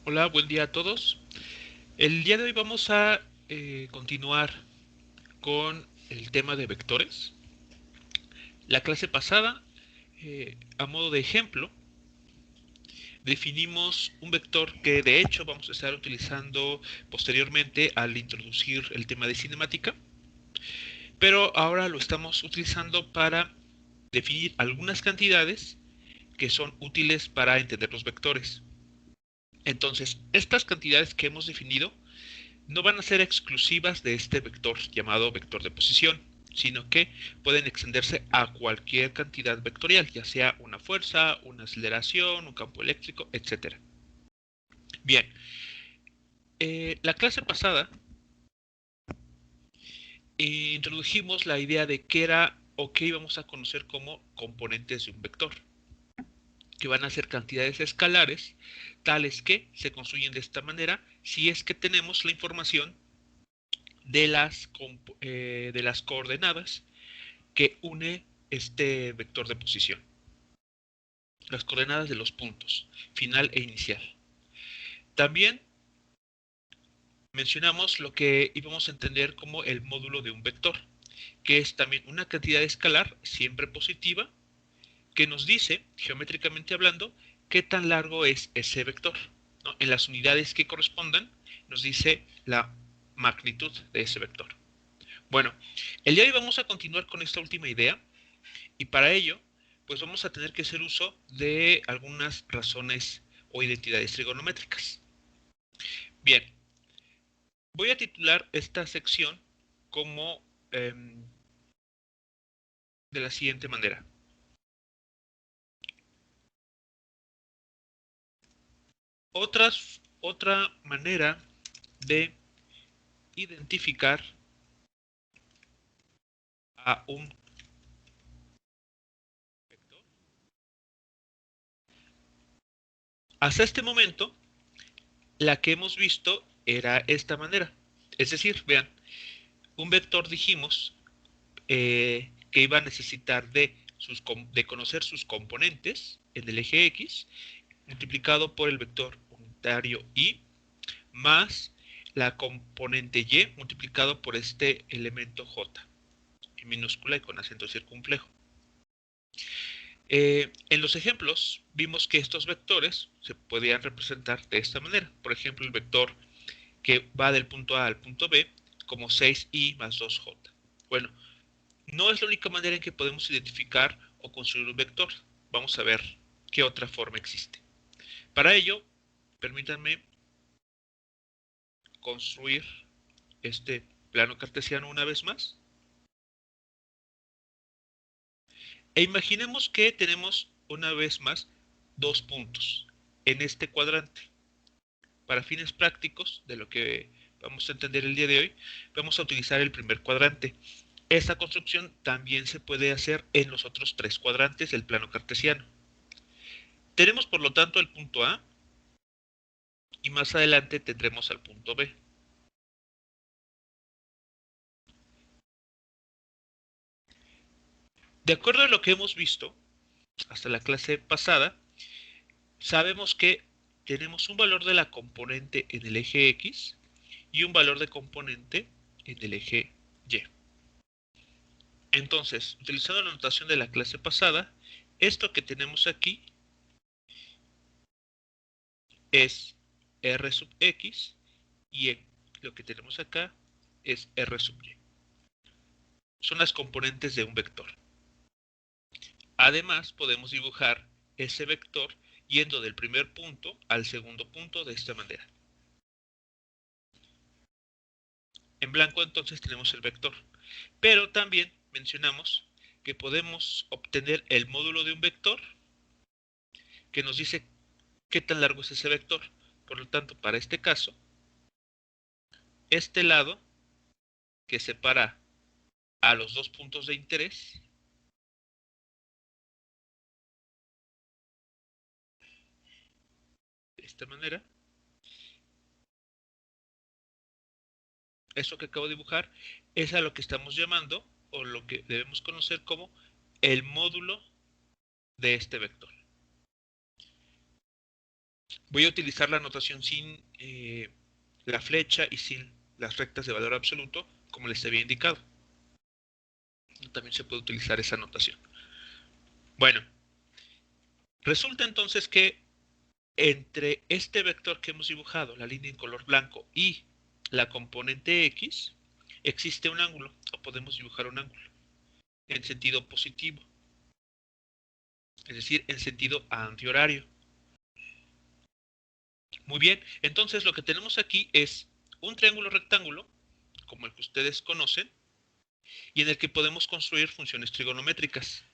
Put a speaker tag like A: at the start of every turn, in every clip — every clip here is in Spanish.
A: Hola, buen día a todos. El día de hoy vamos a continuar con el tema de vectores. La clase pasada, a modo de ejemplo, definimos un vector que de hecho vamos a estar utilizando posteriormente al introducir el tema de cinemática, pero ahora lo estamos utilizando para definir algunas cantidades que son útiles para entender los vectores. Entonces, estas cantidades que hemos definido no van a ser exclusivas de este vector llamado vector de posición, sino que pueden extenderse a cualquier cantidad vectorial, ya sea una fuerza, una aceleración, un campo eléctrico, etc. Bien, la clase pasada introdujimos la idea de qué era o qué íbamos a conocer como componentes de un vector, que van a ser cantidades escalares, tales que se construyen de esta manera si es que tenemos la información de las coordenadas que une este vector de posición, las coordenadas de los puntos, final e inicial. También mencionamos lo que íbamos a entender como el módulo de un vector, que es también una cantidad escalar siempre positiva, que nos dice, geométricamente hablando, qué tan largo es ese vector, ¿no? En las unidades que correspondan, nos dice la magnitud de ese vector. Bueno, el día de hoy vamos a continuar con esta última idea, y para ello, pues vamos a tener que hacer uso de algunas razones o identidades trigonométricas. Bien, voy a titular esta sección como de la siguiente manera. Otra manera de identificar a un vector. Hasta este momento, la que hemos visto era esta manera. Es decir, vean, un vector dijimos que iba a necesitar de conocer sus componentes en el eje X, multiplicado por el vector unitario Y, más la componente Y multiplicado por este elemento J, en minúscula y con acento circunflejo. En los ejemplos vimos que estos vectores se podían representar de esta manera. Por ejemplo, el vector que va del punto A al punto B como 6i más 2j. Bueno, no es la única manera en que podemos identificar o construir un vector. Vamos a ver qué otra forma existe. Para ello, permítanme construir este plano cartesiano una vez más. E imaginemos que tenemos una vez más dos puntos en este cuadrante. Para fines prácticos de lo que vamos a entender el día de hoy, vamos a utilizar el primer cuadrante. Esta construcción también se puede hacer en los otros tres cuadrantes del plano cartesiano. Tenemos por lo tanto el punto A y más adelante tendremos al punto B. De acuerdo a lo que hemos visto hasta la clase pasada, sabemos que tenemos un valor de la componente en el eje X y un valor de componente en el eje Y. Entonces, utilizando la notación de la clase pasada, esto que tenemos aquí es R sub X y lo que tenemos acá es R sub Y. Son las componentes de un vector. Además, podemos dibujar ese vector yendo del primer punto al segundo punto de esta manera. En blanco entonces tenemos el vector, pero también mencionamos que podemos obtener el módulo de un vector que nos dice qué tan largo es ese vector. Por lo tanto, para este caso, este lado que separa a los dos puntos de interés de esta manera, eso que acabo de dibujar es a lo que estamos llamando o lo que debemos conocer como el módulo de este vector. Voy a utilizar la notación sin la flecha y sin las rectas de valor absoluto, como les había indicado. También se puede utilizar esa notación. Bueno, resulta entonces que entre este vector que hemos dibujado, la línea en color blanco, y la componente X, existe un ángulo, o podemos dibujar un ángulo, en sentido positivo, es decir, en sentido antihorario. Muy bien, entonces lo que tenemos aquí es un triángulo rectángulo, como el que ustedes conocen, y en el que podemos construir funciones trigonométricas.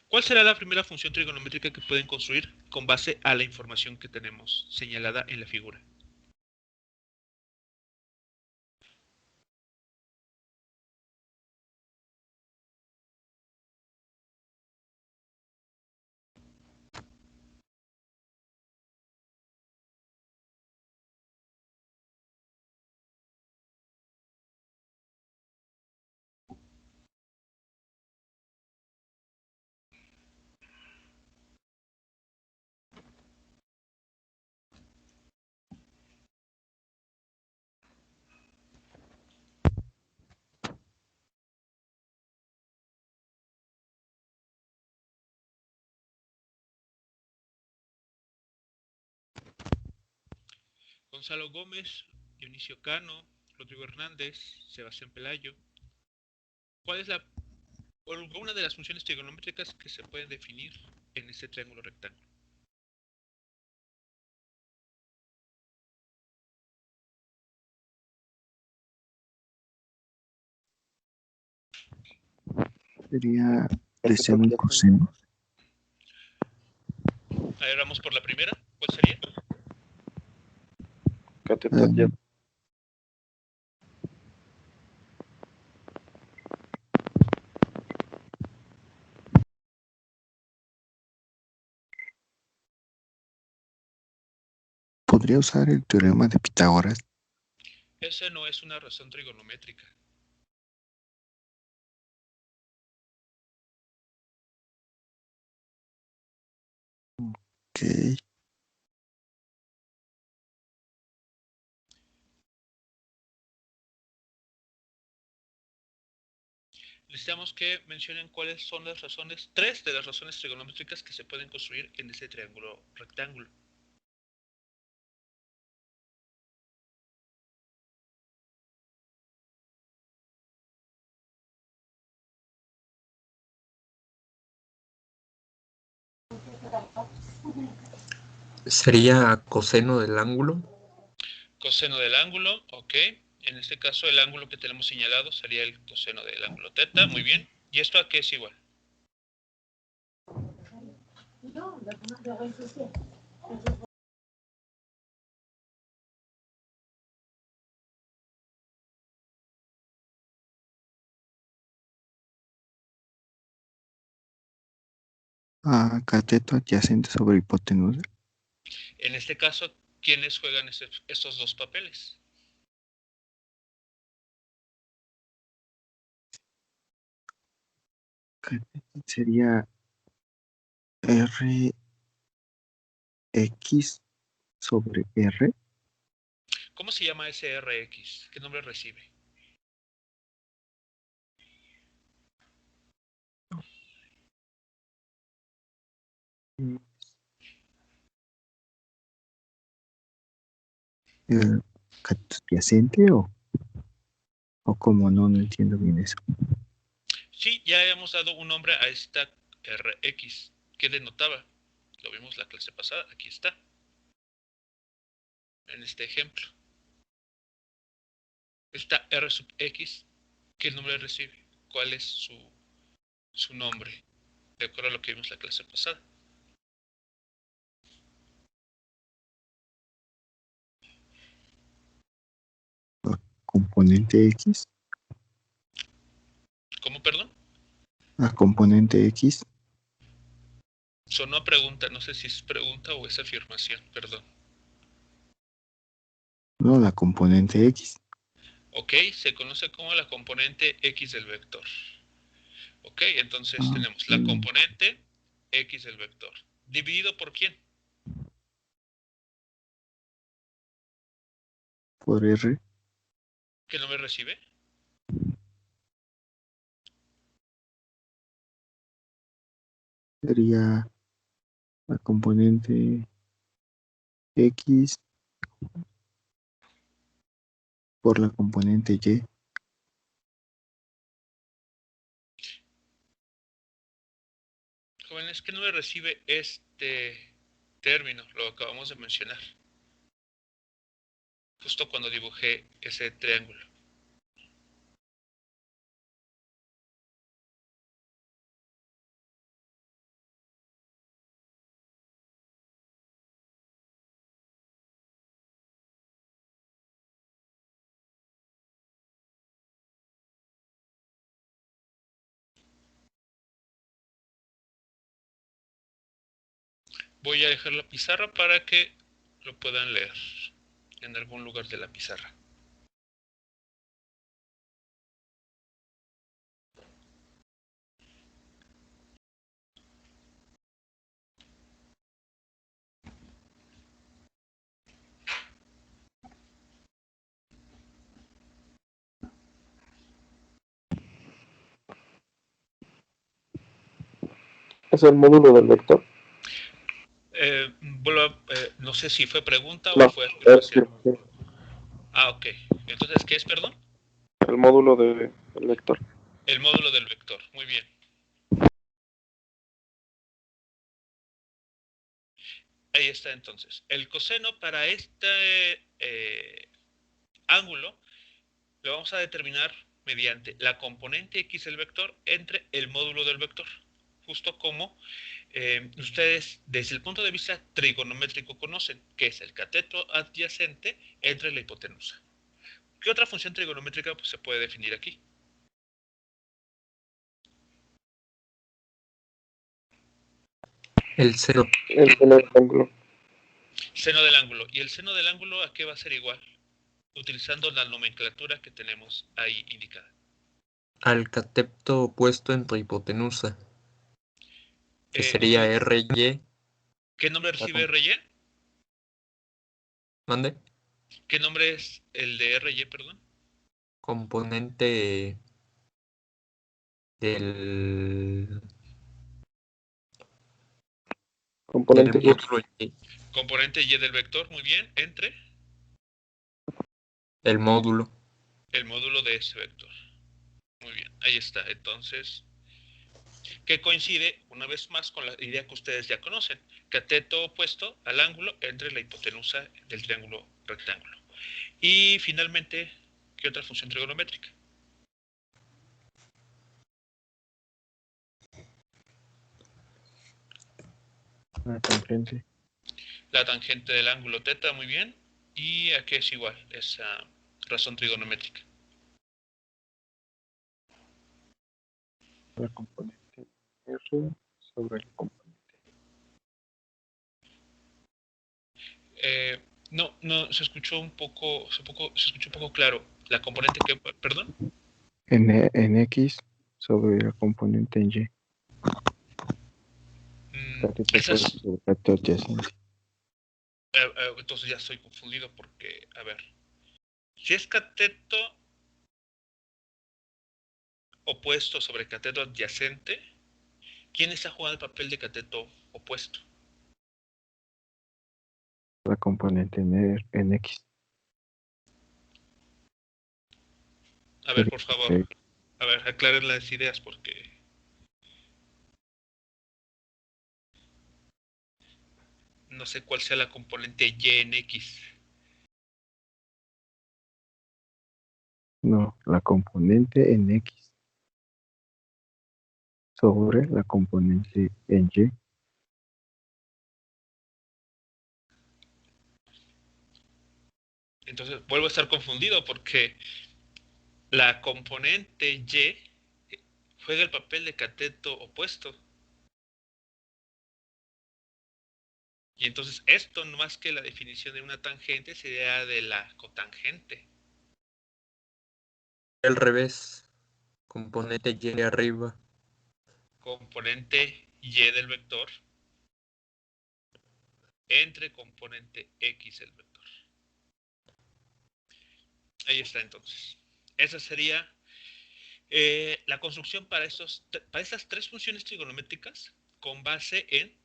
A: ¿Cuál será la primera función trigonométrica que pueden construir con base a la información que tenemos señalada en la figura? Gonzalo Gómez, Dionisio Cano, Rodrigo Hernández, Sebastián Pelayo. ¿Cuál es una de las funciones trigonométricas que se pueden definir en este triángulo rectángulo?
B: Sería de seno y coseno.
A: A ver, vamos por la primera. ¿Cuál sería?
B: Cateto adyacente. Podría usar el teorema de Pitágoras.
A: Esa no es una razón trigonométrica.
B: Ok.
A: Necesitamos que mencionen cuáles son las razones, tres de las razones trigonométricas que se pueden construir en ese triángulo rectángulo.
C: Sería coseno del ángulo.
A: Coseno del ángulo, ok. En este caso el ángulo que tenemos señalado sería el coseno del ángulo teta, muy bien. ¿Y esto a qué es igual?
B: A cateto adyacente sobre hipotenusa.
A: En este caso, ¿quiénes juegan estos dos papeles?
B: Cateto sería Rx sobre R.
A: ¿Cómo se llama ese Rx? ¿Qué nombre recibe?
B: ¿Cateto adyacente o como no entiendo bien eso?
A: Sí, ya hemos dado un nombre a esta Rx. ¿Qué denotaba? Lo vimos la clase pasada, aquí está. En este ejemplo. Esta R sub X, ¿qué nombre recibe? ¿Cuál es su nombre? De acuerdo a lo que vimos la clase pasada.
B: Componente X.
A: ¿Cómo, perdón?
B: A componente X.
A: Sonó a pregunta, no sé si es pregunta o es afirmación, perdón.
B: No, la componente X.
A: Ok, se conoce como la componente X del vector. Ok, entonces tenemos la
B: Ok.
A: componente X del vector. ¿Dividido por quién?
B: por R.
A: ¿Qué nombre recibe?
B: Sería la componente X por la componente Y.
A: Jóvenes, ¿qué nombre recibe este término? Lo acabamos de mencionar, justo cuando dibujé ese triángulo. Voy a dejar la pizarra para que lo puedan leer en algún lugar de la pizarra.
D: Es el módulo del vector.
A: No sé si fue pregunta o
D: No,
A: fue
D: es
A: afirmación. Ah, ok. Entonces, ¿qué es, perdón?
D: el módulo del vector.
A: El módulo del vector. Muy bien. Ahí está entonces. El coseno para este ángulo lo vamos a determinar mediante la componente x del vector entre el módulo del vector. Justo como ustedes desde el punto de vista trigonométrico conocen, que es el cateto adyacente entre la hipotenusa. ¿Qué otra función trigonométrica pues, se puede definir aquí?
C: El seno.
D: El seno del ángulo.
A: Seno del ángulo. ¿Y el seno del ángulo a qué va a ser igual? Utilizando la nomenclatura que tenemos ahí indicada.
C: Al cateto opuesto entre hipotenusa, que sería
A: ¿Y
C: RY.
A: qué nombre recibe RY?
C: ¿Mande?
A: ¿Qué nombre es el de RY, perdón?
C: Componente del
D: Componente Y.
C: módulo Y.
A: Componente Y del vector, muy bien, entre
C: El módulo.
A: el módulo de ese vector. Muy bien, ahí está. Entonces, que coincide una vez más con la idea que ustedes ya conocen, cateto opuesto al ángulo entre la hipotenusa del triángulo rectángulo. Y finalmente, ¿qué otra función trigonométrica?
B: La tangente.
A: La tangente del ángulo θ, muy bien. ¿Y a qué es igual esa razón trigonométrica?
B: La componente R sobre el componente.
A: No, se escuchó un poco, se escuchó un poco claro. La componente que, perdón.
B: En X sobre la componente en Y. Cateto
A: Esas,
B: opuesto sobre cateto adyacente.
A: entonces ya estoy confundido porque, a ver, si es cateto opuesto sobre cateto adyacente, ¿quién está jugando el papel de cateto opuesto?
B: La componente en X.
A: A ver, por favor,
B: X.
A: a ver, aclaren las ideas porque no sé cuál sea la componente Y en X.
B: No, la componente en X sobre la componente en Y.
A: Entonces vuelvo a estar confundido porque la componente Y juega el papel de cateto opuesto. Y entonces esto, no más que la definición de una tangente, sería de la cotangente.
C: Al revés. Componente Y arriba.
A: Componente Y del vector entre componente X del vector. Ahí está entonces. Esa sería la construcción para estas tres funciones trigonométricas con base en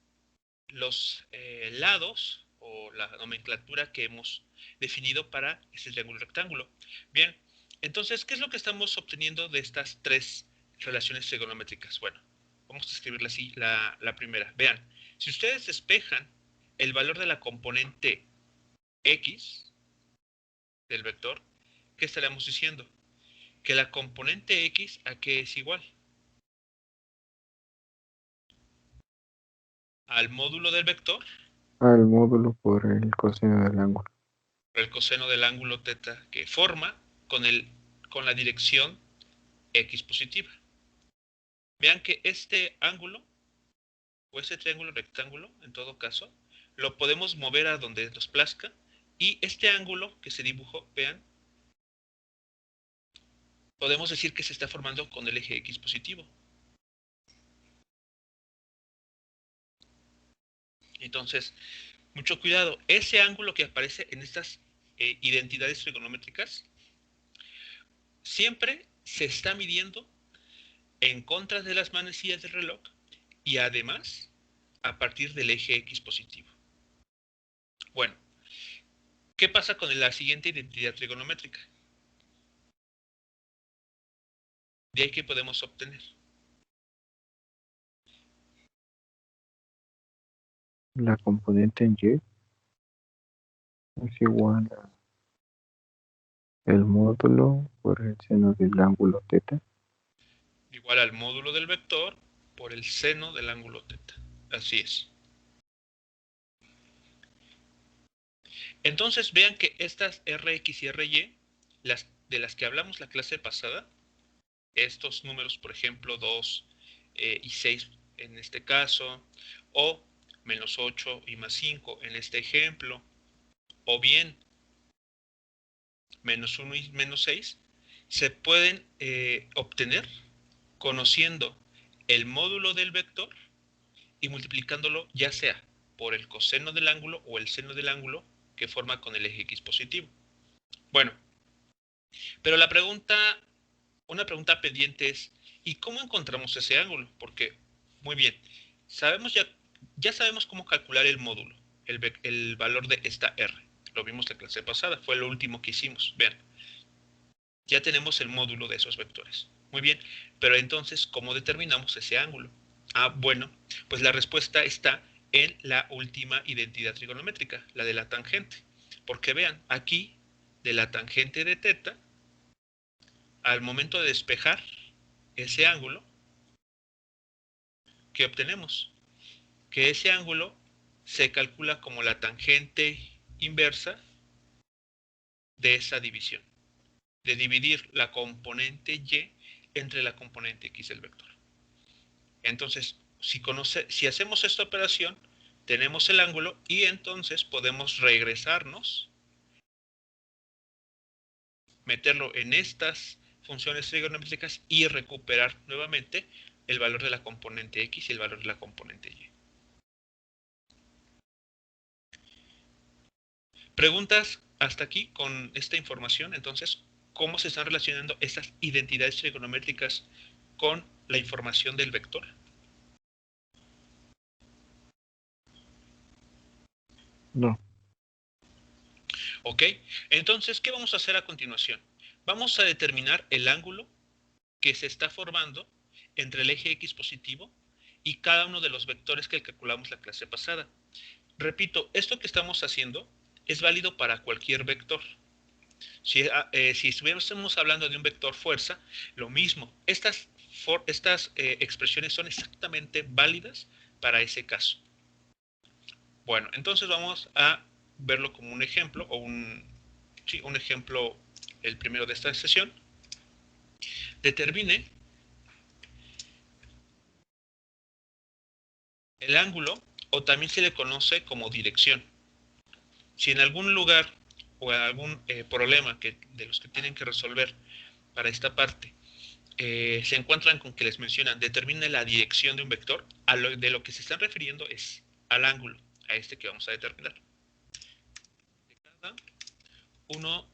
A: los lados o la nomenclatura que hemos definido para este triángulo rectángulo. Bien, entonces, ¿qué es lo que estamos obteniendo de estas tres relaciones trigonométricas? Bueno, vamos a escribirla así, la primera. Vean, si ustedes despejan el valor de la componente X del vector, ¿qué estaríamos diciendo? Que la componente X, ¿a qué es igual? Al módulo del vector,
B: Al módulo por el coseno del ángulo.
A: el coseno del ángulo teta que forma con la dirección X positiva. Vean que este ángulo, o este triángulo rectángulo, en todo caso, lo podemos mover a donde nos plazca, y este ángulo que se dibujó, vean, podemos decir que se está formando con el eje X positivo. Entonces, mucho cuidado, ese ángulo que aparece en estas identidades trigonométricas siempre se está midiendo en contra de las manecillas del reloj y además a partir del eje X positivo. Bueno, ¿qué pasa con la siguiente identidad trigonométrica? De ahí que podemos obtener.
B: La componente en Y es igual a el módulo por el seno del ángulo teta.
A: Igual al módulo del vector por el seno del ángulo teta. Así es. Entonces vean que estas Rx y Ry, de las que hablamos la clase pasada, estos números, por ejemplo, 2 y 6 en este caso, o menos 8 y más 5 en este ejemplo, o bien menos 1 y menos 6, se pueden obtener conociendo el módulo del vector y multiplicándolo ya sea por el coseno del ángulo o el seno del ángulo que forma con el eje X positivo. Bueno, pero una pregunta pendiente es, ¿y cómo encontramos ese ángulo? Porque, muy bien, ya sabemos cómo calcular el módulo, el valor de esta R. Lo vimos la clase pasada, fue lo último que hicimos. Vean, ya tenemos el módulo de esos vectores. Muy bien, pero entonces, ¿cómo determinamos ese ángulo? Ah, bueno, pues la respuesta está en la última identidad trigonométrica, la de la tangente. Porque vean, aquí, de la tangente de teta, al momento de despejar ese ángulo, ¿qué obtenemos? Que ese ángulo se calcula como la tangente inversa de esa división, de dividir la componente Y entre la componente X del vector. Entonces, si hacemos esta operación, tenemos el ángulo y entonces podemos regresarnos, meterlo en estas funciones trigonométricas y recuperar nuevamente el valor de la componente X y el valor de la componente Y. ¿Preguntas hasta aquí con esta información? Entonces, ¿cómo se están relacionando estas identidades trigonométricas con la información del vector?
B: No.
A: ¿Ok? Entonces, ¿qué vamos a hacer a continuación? Vamos a determinar el ángulo que se está formando entre el eje X positivo y cada uno de los vectores que calculamos la clase pasada. Repito, esto que estamos haciendo es válido para cualquier vector. Si estuviésemos hablando de un vector fuerza, lo mismo. Estas expresiones son exactamente válidas para ese caso. Bueno, entonces vamos a verlo como un ejemplo, o un ejemplo, el primero de esta sesión. Determine el ángulo, o también se le conoce como dirección. Si en algún lugar o en algún problema de los que tienen que resolver para esta parte, se encuentran con que les mencionan determine la dirección de un vector, de lo que se están refiriendo es al ángulo, a este que vamos a determinar. De cada uno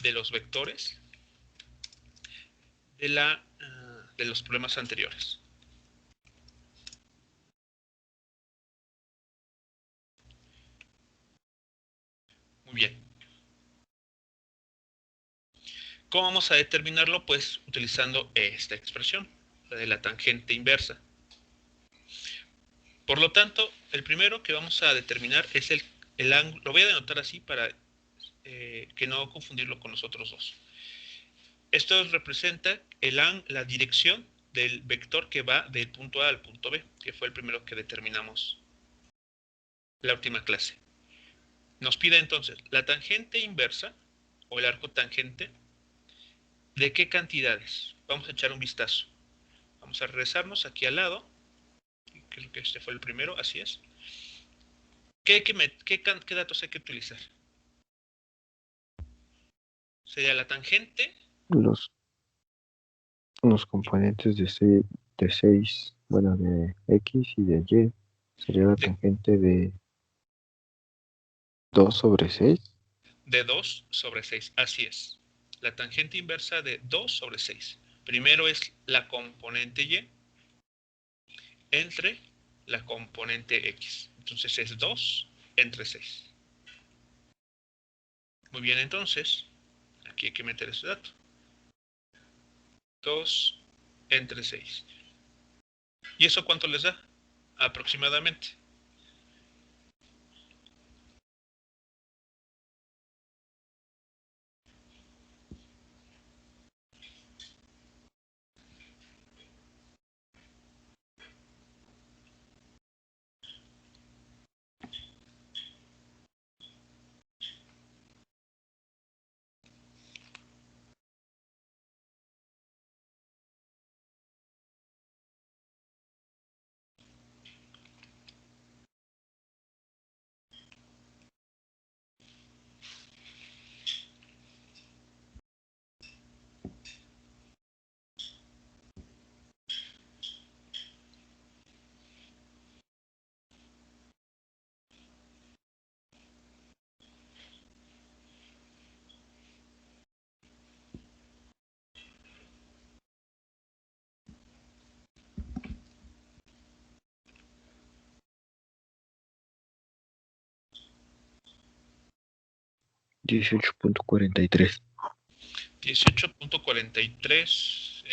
A: de los vectores de los problemas anteriores. Muy bien. ¿Cómo vamos a determinarlo? Pues utilizando esta expresión, la de la tangente inversa. Por lo tanto, el primero que vamos a determinar es el ángulo. Lo voy a denotar así para que no confundirlo con los otros dos. Esto representa la dirección del vector que va del punto A al punto B, que fue el primero que determinamos en la última clase. Nos pide entonces la tangente inversa o el arco tangente. ¿De qué cantidades? Vamos a echar un vistazo. Vamos a regresarnos aquí al lado. Creo que este fue el primero, así es. ¿Qué datos hay que utilizar? Sería la tangente.
B: Los componentes de 6, bueno, de X y de Y, sería la tangente de 2 sobre 6.
A: De 2 sobre 6, así es. La tangente inversa de 2 sobre 6. Primero es la componente Y entre la componente X. Entonces es 2 entre 6. Muy bien, entonces, aquí hay que meter este dato. 2 entre 6. ¿Y eso cuánto les da? Aproximadamente.
B: $18.43.
A: 18.43.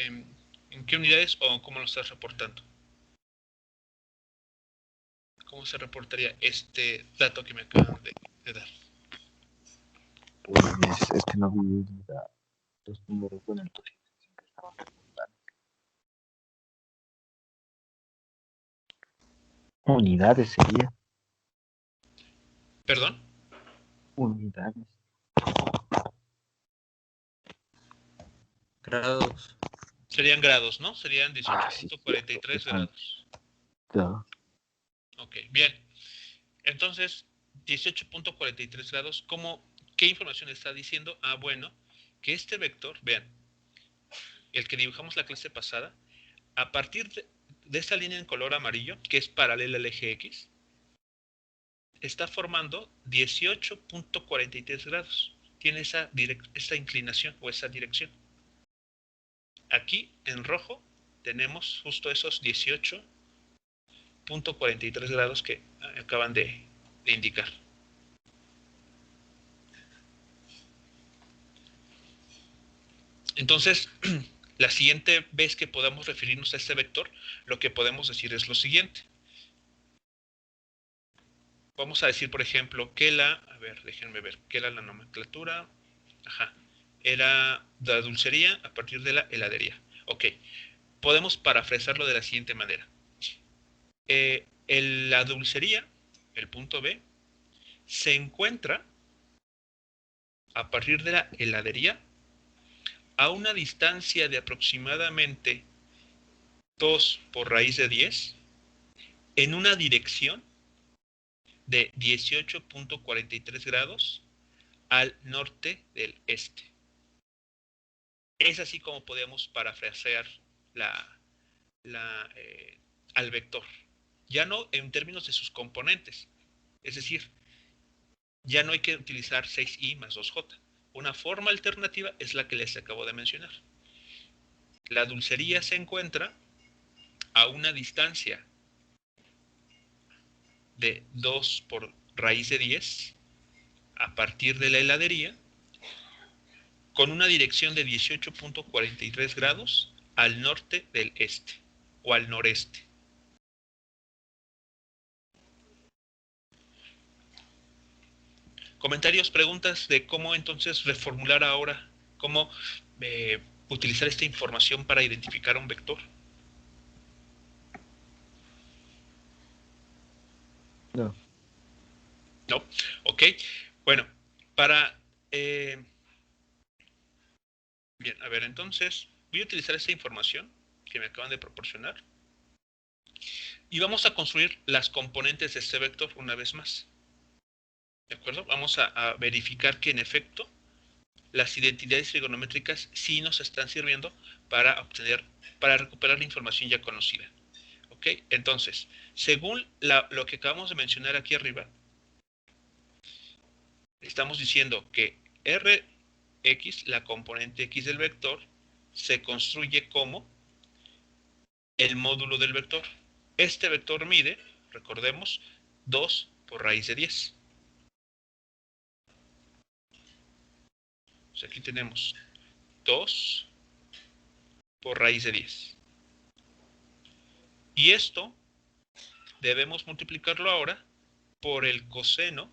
A: ¿En qué unidades o cómo lo estás reportando? ¿Cómo se reportaría este dato que me acaban de dar?
B: Pues es que no vi los números, bueno, entonces que estaban preguntando. Unidades sería.
A: ¿Perdón?
B: Unidades.
C: Grados.
A: Serían grados, ¿no? Serían
B: Sí,
A: 18.43 grados.
B: Ya.
A: Ok, bien. Entonces, 18.43 grados, ¿qué información está diciendo? Ah, bueno, que este vector, vean, el que dibujamos la clase pasada, a partir de esta línea en color amarillo, que es paralela al eje X, está formando 18.43 grados. Tiene esa inclinación o esa dirección. Aquí, en rojo, tenemos justo esos 18.43 grados que acaban de indicar. Entonces, la siguiente vez que podamos referirnos a este vector, lo que podemos decir es lo siguiente. Vamos a decir, por ejemplo, que déjenme ver, que era la nomenclatura, era la dulcería a partir de la heladería. Ok, podemos parafrasearlo de la siguiente manera. La dulcería, el punto B, se encuentra a partir de la heladería a una distancia de aproximadamente 2 por raíz de 10 en una dirección de 18.43 grados al norte del este. Es así como podemos parafrasear al vector. Ya no en términos de sus componentes. Es decir, ya no hay que utilizar 6i más 2j, Una forma alternativa es la que les acabo de mencionar. La dulcería se encuentra a una distancia de 2 por raíz de 10 a partir de la heladería, con una dirección de 18.43 grados al norte del este o al noreste. Comentarios, preguntas de cómo entonces reformular ahora, cómo utilizar esta información para identificar un vector.
B: No.
A: ¿No? Ok. Bueno, para... bien, a ver, entonces voy a utilizar esta información que me acaban de proporcionar y vamos a construir las componentes de este vector una vez más. ¿De acuerdo? Vamos a verificar que en efecto las identidades trigonométricas sí nos están sirviendo para recuperar la información ya conocida. ¿Ok? Entonces, según lo que acabamos de mencionar aquí arriba, estamos diciendo que Rx, la componente x del vector, se construye como el módulo del vector. Este vector mide, recordemos, 2 por raíz de 10. O sea, aquí tenemos 2 por raíz de 10. Y esto debemos multiplicarlo ahora por el coseno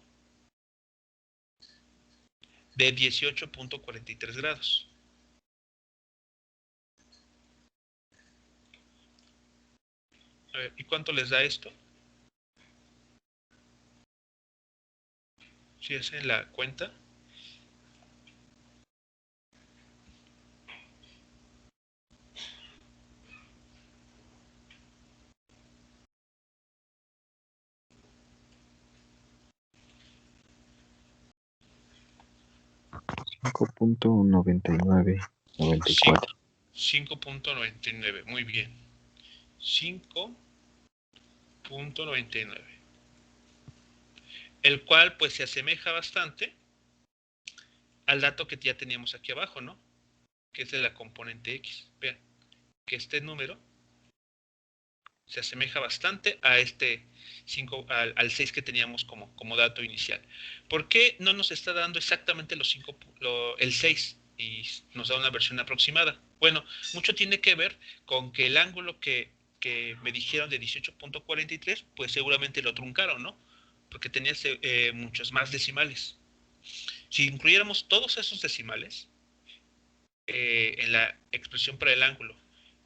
A: de 18.43 grados. A ver, ¿y cuánto les da esto? Si hacen la cuenta.
B: 5.9994.
A: 5.99, muy bien. 5.99. El cual pues se asemeja bastante al dato que ya teníamos aquí abajo, ¿no? Que es de la componente X. Vean, que este número se asemeja bastante a este 5, al 6 que teníamos como dato inicial. ¿Por qué no nos está dando exactamente el 6 y nos da una versión aproximada? Bueno, mucho tiene que ver con que el ángulo que me dijeron de 18.43, pues seguramente lo truncaron, ¿no? Porque tenía muchos más decimales. Si incluyéramos todos esos decimales en la expresión para el ángulo,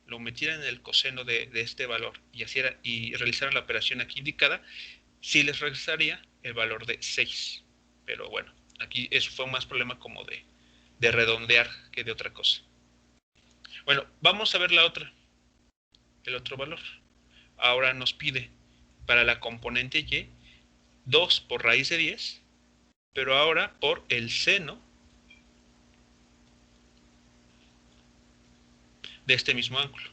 A: lo metieran en el coseno de este valor y realizaran la operación aquí indicada, sí les regresaría el valor de 6. Pero bueno, aquí eso fue más problema como de redondear que de otra cosa. Bueno, vamos a ver el otro valor. Ahora nos pide para la componente y 2 por raíz de 10, pero ahora por el seno de este mismo ángulo.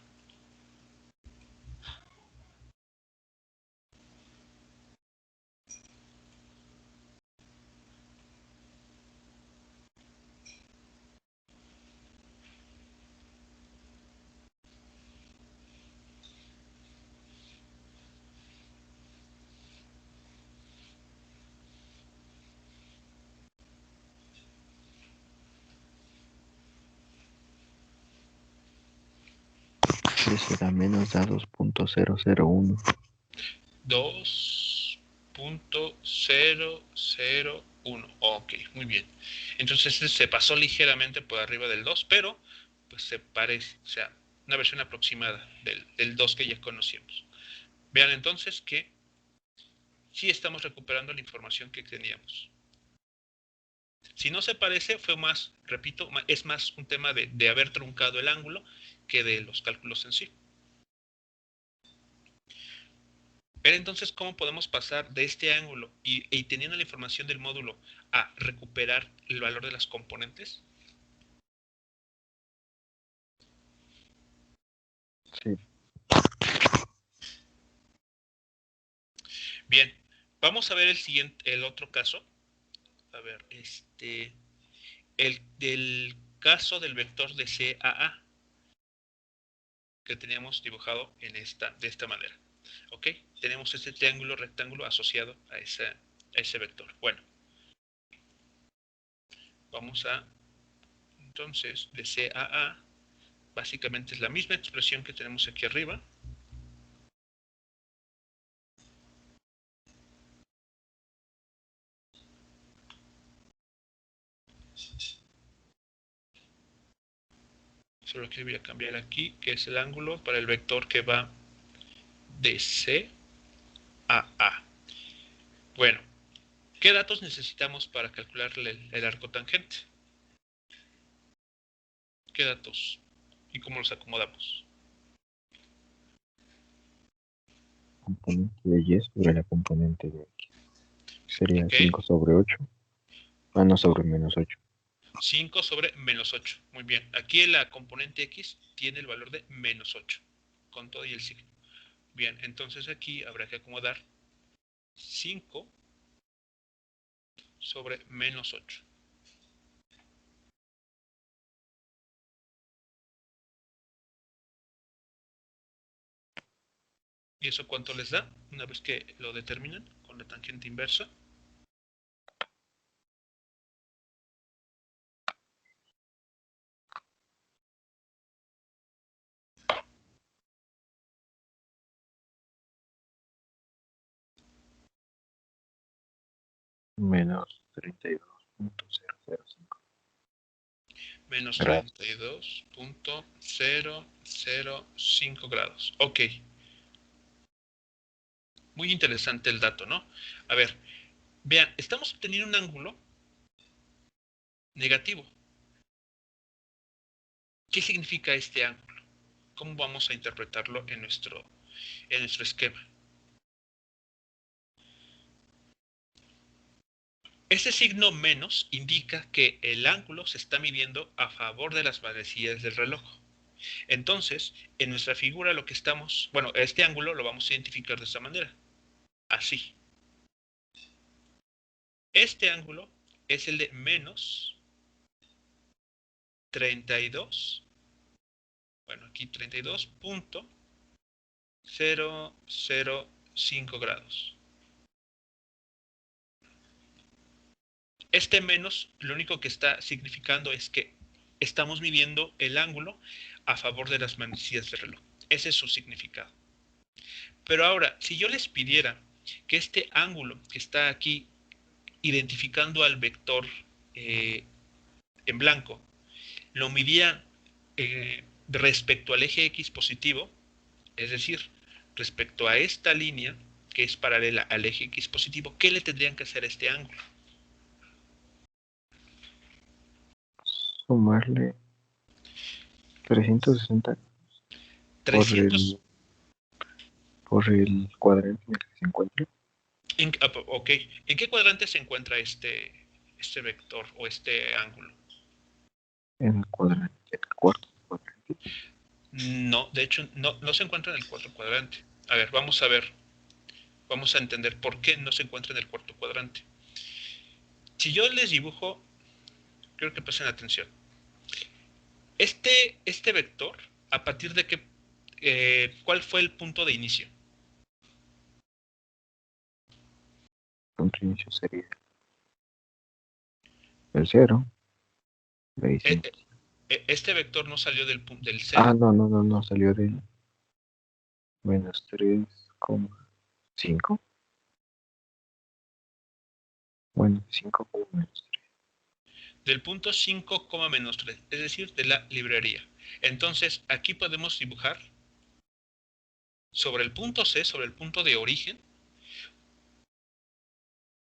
B: Será menos a 2.001.
A: 2.001. Ok, muy bien. Entonces se pasó ligeramente por arriba del 2, pero pues se parece, o sea, una versión aproximada del 2 que ya conocíamos. Vean entonces que sí estamos recuperando la información que teníamos. Si no se parece, fue más, repito, es más un tema de haber truncado el ángulo que de los cálculos en sí. Pero entonces, ¿cómo podemos pasar de este ángulo y teniendo la información del módulo a recuperar el valor de las componentes?
B: Sí.
A: Bien, vamos a ver el otro caso. A ver, del caso del vector de CAA que teníamos dibujado de esta manera. ¿Ok? Tenemos este triángulo rectángulo asociado a ese vector. Bueno, vamos a, entonces, de CAA, básicamente es la misma expresión que tenemos aquí arriba. Solo que voy a cambiar aquí, que es el ángulo para el vector que va de C a A. Bueno, ¿qué datos necesitamos para calcular el arco tangente? ¿Qué datos? ¿Y cómo los acomodamos?
B: Componente de Y sobre la componente de X. Sería
A: Ok.
B: 5 sobre 8. Ah, no, sobre menos 8.
A: 5 sobre menos 8. Muy bien. Aquí la componente X tiene el valor de menos 8, con todo y el signo. Bien, entonces aquí habrá que acomodar 5 sobre menos 8. ¿Y eso cuánto les da? Una vez que lo determinan con la tangente inversa.
B: Menos 32.005
A: Menos
B: grados.
A: 32.005 grados. Ok. Muy interesante el dato, ¿no? A ver, vean, estamos obteniendo un ángulo negativo. ¿Qué significa este ángulo? ¿Cómo vamos a interpretarlo en nuestro esquema? Este signo menos indica que el ángulo se está midiendo a favor de las manecillas del reloj. Entonces, en nuestra figura lo que estamos, bueno, este ángulo lo vamos a identificar de esta manera. Así. Este ángulo es el de menos 32, bueno, aquí 32.005 grados. Este menos lo único que está significando es que estamos midiendo el ángulo a favor de las manecillas del reloj. Ese es su significado. Pero ahora, si yo les pidiera que este ángulo que está aquí identificando al vector en blanco, lo midieran respecto al eje X positivo, es decir, respecto a esta línea que es paralela al eje X positivo, ¿qué le tendrían que hacer a este ángulo?
B: Sumarle 360 por
A: 300.
B: por el cuadrante en el que se encuentra.
A: Ok, ¿en qué cuadrante se encuentra este vector o este ángulo?
B: En el cuadrante, en el cuarto cuadrante.
A: No, de hecho, no se encuentra en el cuarto cuadrante. A ver, vamos a entender por qué no se encuentra en el cuarto cuadrante. Si yo les dibujo, quiero que presten atención. Este vector, ¿a partir de qué? ¿Cuál fue el punto de inicio?
B: El punto de inicio sería el 0.
A: Este vector no salió del 0.
B: Ah, no, salió del menos 3,5. Bueno, 5 como menos 3.
A: Del punto 5, menos 3, es decir, de la librería. Entonces, aquí podemos dibujar sobre el punto C, sobre el punto de origen,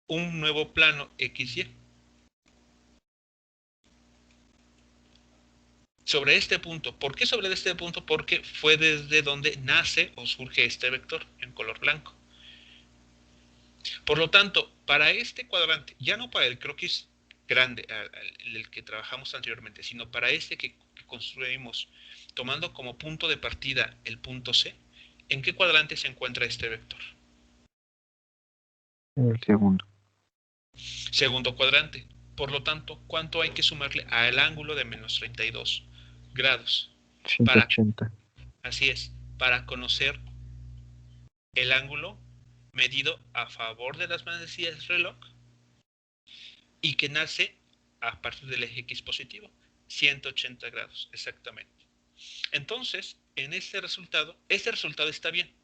A: un nuevo plano XY. Sobre este punto. ¿Por qué sobre este punto? Porque fue desde donde nace o surge este vector en color blanco. Por lo tanto, para este cuadrante, ya no para el croquis grande, el que trabajamos anteriormente, sino para este que construimos tomando como punto de partida el punto C, ¿en qué cuadrante se encuentra este vector?
B: En el segundo.
A: Segundo cuadrante. Por lo tanto, ¿cuánto hay que sumarle al ángulo de menos 32 grados?
B: 180.
A: Así es, para conocer el ángulo medido a favor de las manecillas del reloj y que nace a partir del eje X positivo, 180 grados, exactamente. Entonces, en este resultado está bien.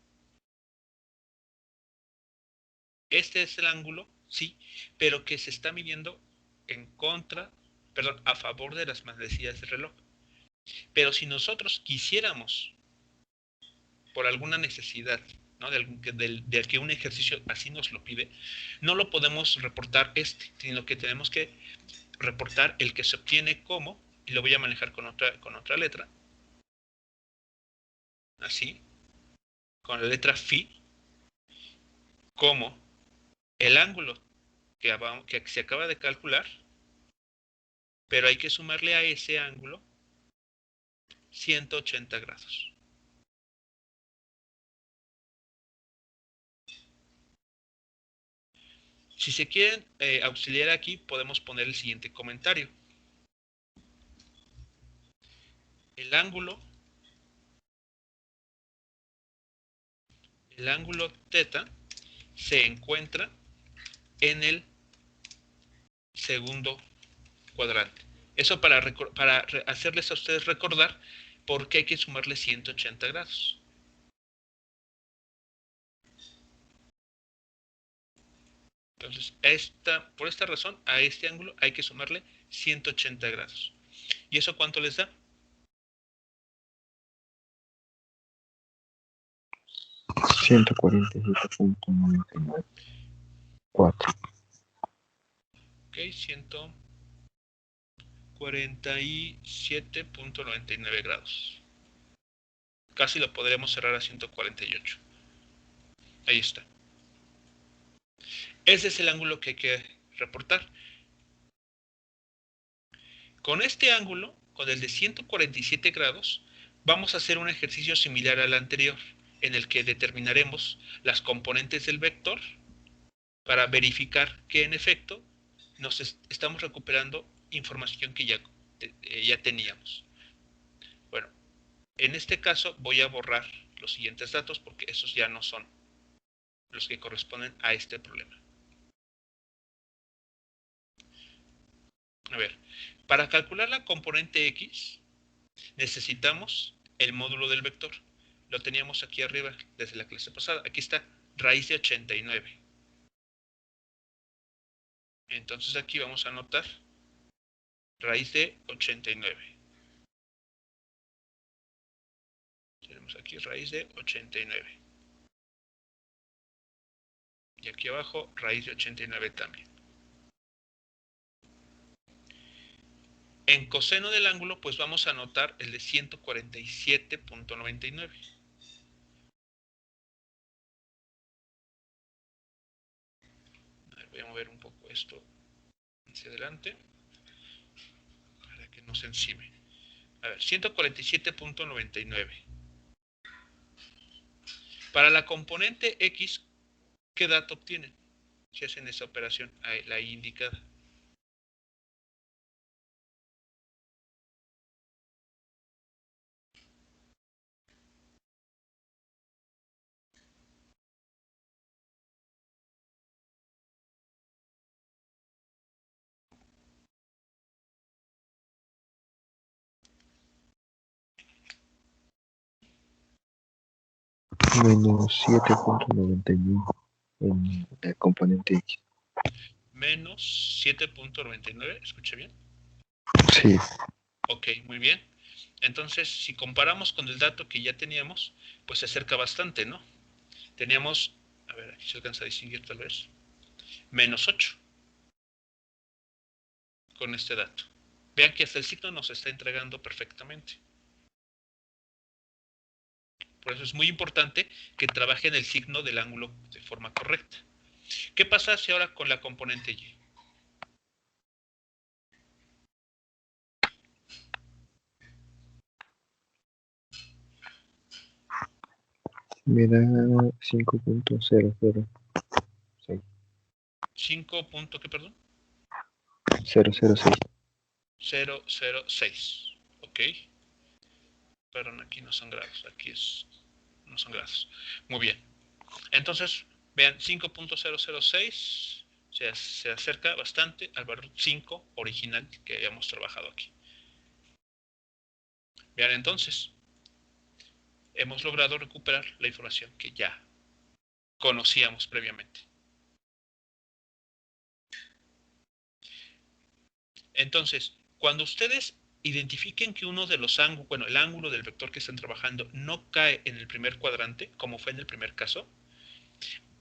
A: Este es el ángulo, sí, pero que se está midiendo a favor de las manecillas del reloj. Pero si nosotros quisiéramos, por alguna necesidad, ¿no? de que un ejercicio así nos lo pide, no lo podemos reportar sino que tenemos que reportar el que se obtiene como, y lo voy a manejar con otra letra, así, con la letra phi, como el ángulo que se acaba de calcular, pero hay que sumarle a ese ángulo 180 grados. Si se quieren auxiliar aquí, podemos poner el siguiente comentario. El ángulo θ se encuentra en el segundo cuadrante. Eso para hacerles a ustedes recordar por qué hay que sumarle 180 grados. Entonces, por esta razón, a este ángulo hay que sumarle 180 grados. ¿Y eso cuánto les da?
B: 147.99. 4.
A: Ok, 147.99 grados. Casi lo podremos cerrar a 148. Ahí está. Ese es el ángulo que hay que reportar. Con este ángulo, con el de 147 grados, vamos a hacer un ejercicio similar al anterior, en el que determinaremos las componentes del vector para verificar que en efecto nos estamos recuperando información que ya teníamos. Bueno, en este caso voy a borrar los siguientes datos porque esos ya no son los que corresponden a este problema. A ver, para calcular la componente X necesitamos el módulo del vector. Lo teníamos aquí arriba desde la clase pasada. Aquí está, raíz de 89. Entonces aquí vamos a anotar raíz de 89. Tenemos aquí raíz de 89. Y aquí abajo raíz de 89 también. En coseno del ángulo, pues vamos a anotar el de 147.99. Voy a mover un poco esto hacia adelante para que no se encime. A ver, 147.99. Para la componente X, ¿qué dato obtienen? Si hacen esa operación, la indicada.
B: Menos 7.91 en el componente X.
A: Menos 7.99, ¿escuché bien?
B: Sí.
A: Ok, muy bien. Entonces, si comparamos con el dato que ya teníamos, pues se acerca bastante, ¿no? Teníamos, a ver, aquí se alcanza a distinguir tal vez, menos 8 con este dato. Vean que hasta el signo nos está entregando perfectamente. Por eso es muy importante que trabajen el signo del ángulo de forma correcta. ¿Qué pasa si ahora con la componente Y?
B: Me da 5.006.
A: 5 punto, ¿qué perdón?
B: 006.
A: 006. Ok. Perdón, aquí no son grados. No son grados. Muy bien. Entonces, vean, 5.006 se acerca bastante al valor 5 original que habíamos trabajado aquí. Vean, entonces, hemos logrado recuperar la información que ya conocíamos previamente. Entonces, cuando ustedes identifiquen que uno de los ángulos, bueno, el ángulo del vector que están trabajando no cae en el primer cuadrante, como fue en el primer caso,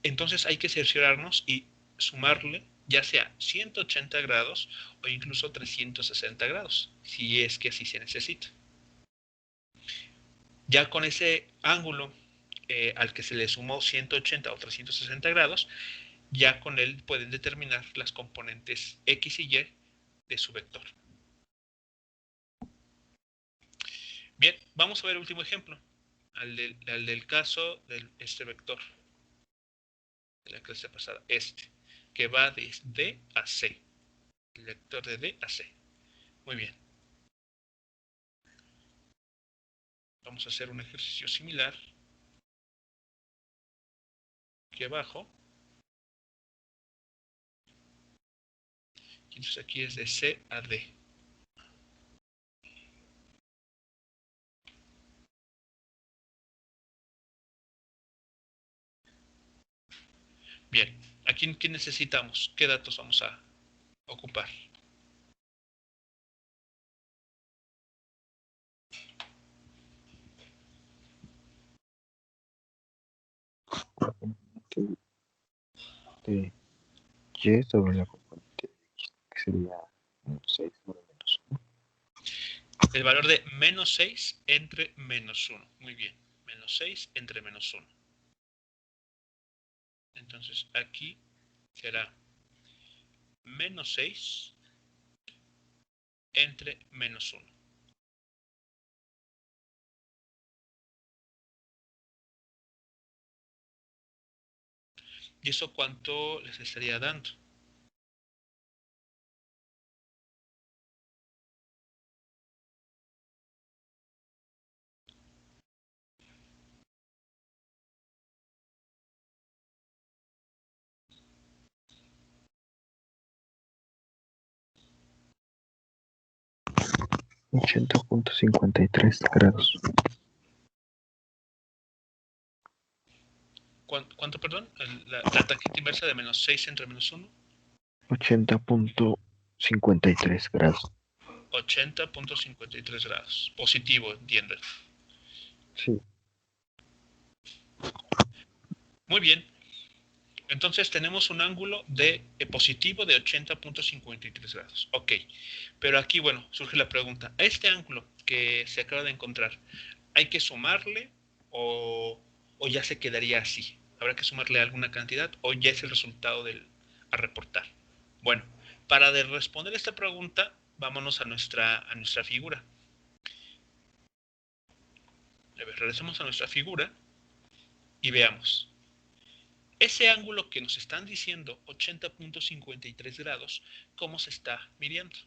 A: entonces hay que cerciorarnos y sumarle ya sea 180 grados o incluso 360 grados, si es que así se necesita. Ya con ese ángulo al que se le sumó 180 o 360 grados, ya con él pueden determinar las componentes X y Y de su vector. Bien, vamos a ver el último ejemplo, al del caso de este vector, de la clase pasada, que va de D a C, el vector de D a C. Muy bien. Vamos a hacer un ejercicio similar aquí abajo. Entonces aquí es de C a D. Bien, aquí ¿qué necesitamos? ¿Qué datos vamos a ocupar?
B: De Y sobre la componente X, que sería menos 6 sobre menos 1.
A: El valor de menos 6 entre menos 1. Muy bien, menos 6 entre menos 1. Entonces aquí será menos 6 entre menos 1. ¿Y eso cuánto les estaría dando?
B: $80.53.
A: ¿Cuánto, perdón? La tangente inversa de menos 6 entre menos 1.
B: 80.53 grados.
A: 80.53 grados. Positivo, entiendo.
B: Sí.
A: Muy bien. Entonces tenemos un ángulo de positivo de 80.53 grados. Ok. Pero aquí, bueno, surge la pregunta. ¿A este ángulo que se acaba de encontrar, hay que sumarle o ya se quedaría así? ¿Habrá que sumarle alguna cantidad o ya es el resultado a reportar? Bueno, para responder esta pregunta, vámonos a nuestra figura. A ver, regresemos a nuestra figura y veamos. Ese ángulo que nos están diciendo, 80.53 grados, ¿cómo se está midiendo?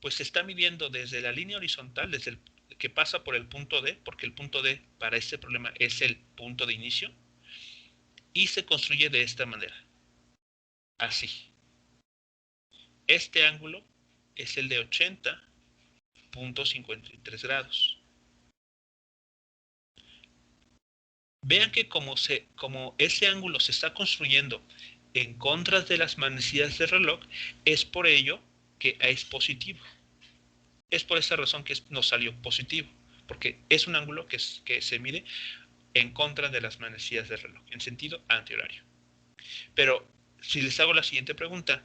A: Pues se está midiendo desde la línea horizontal, desde el que pasa por el punto D, porque el punto D para este problema es el punto de inicio, y se construye de esta manera. Así. Este ángulo es el de 80.53 grados. Vean que como ese ángulo se está construyendo en contra de las manecillas del reloj, es por ello que es positivo. Es por esa razón que nos salió positivo, porque es un ángulo que se mide en contra de las manecillas del reloj, en sentido antihorario. Pero si les hago la siguiente pregunta,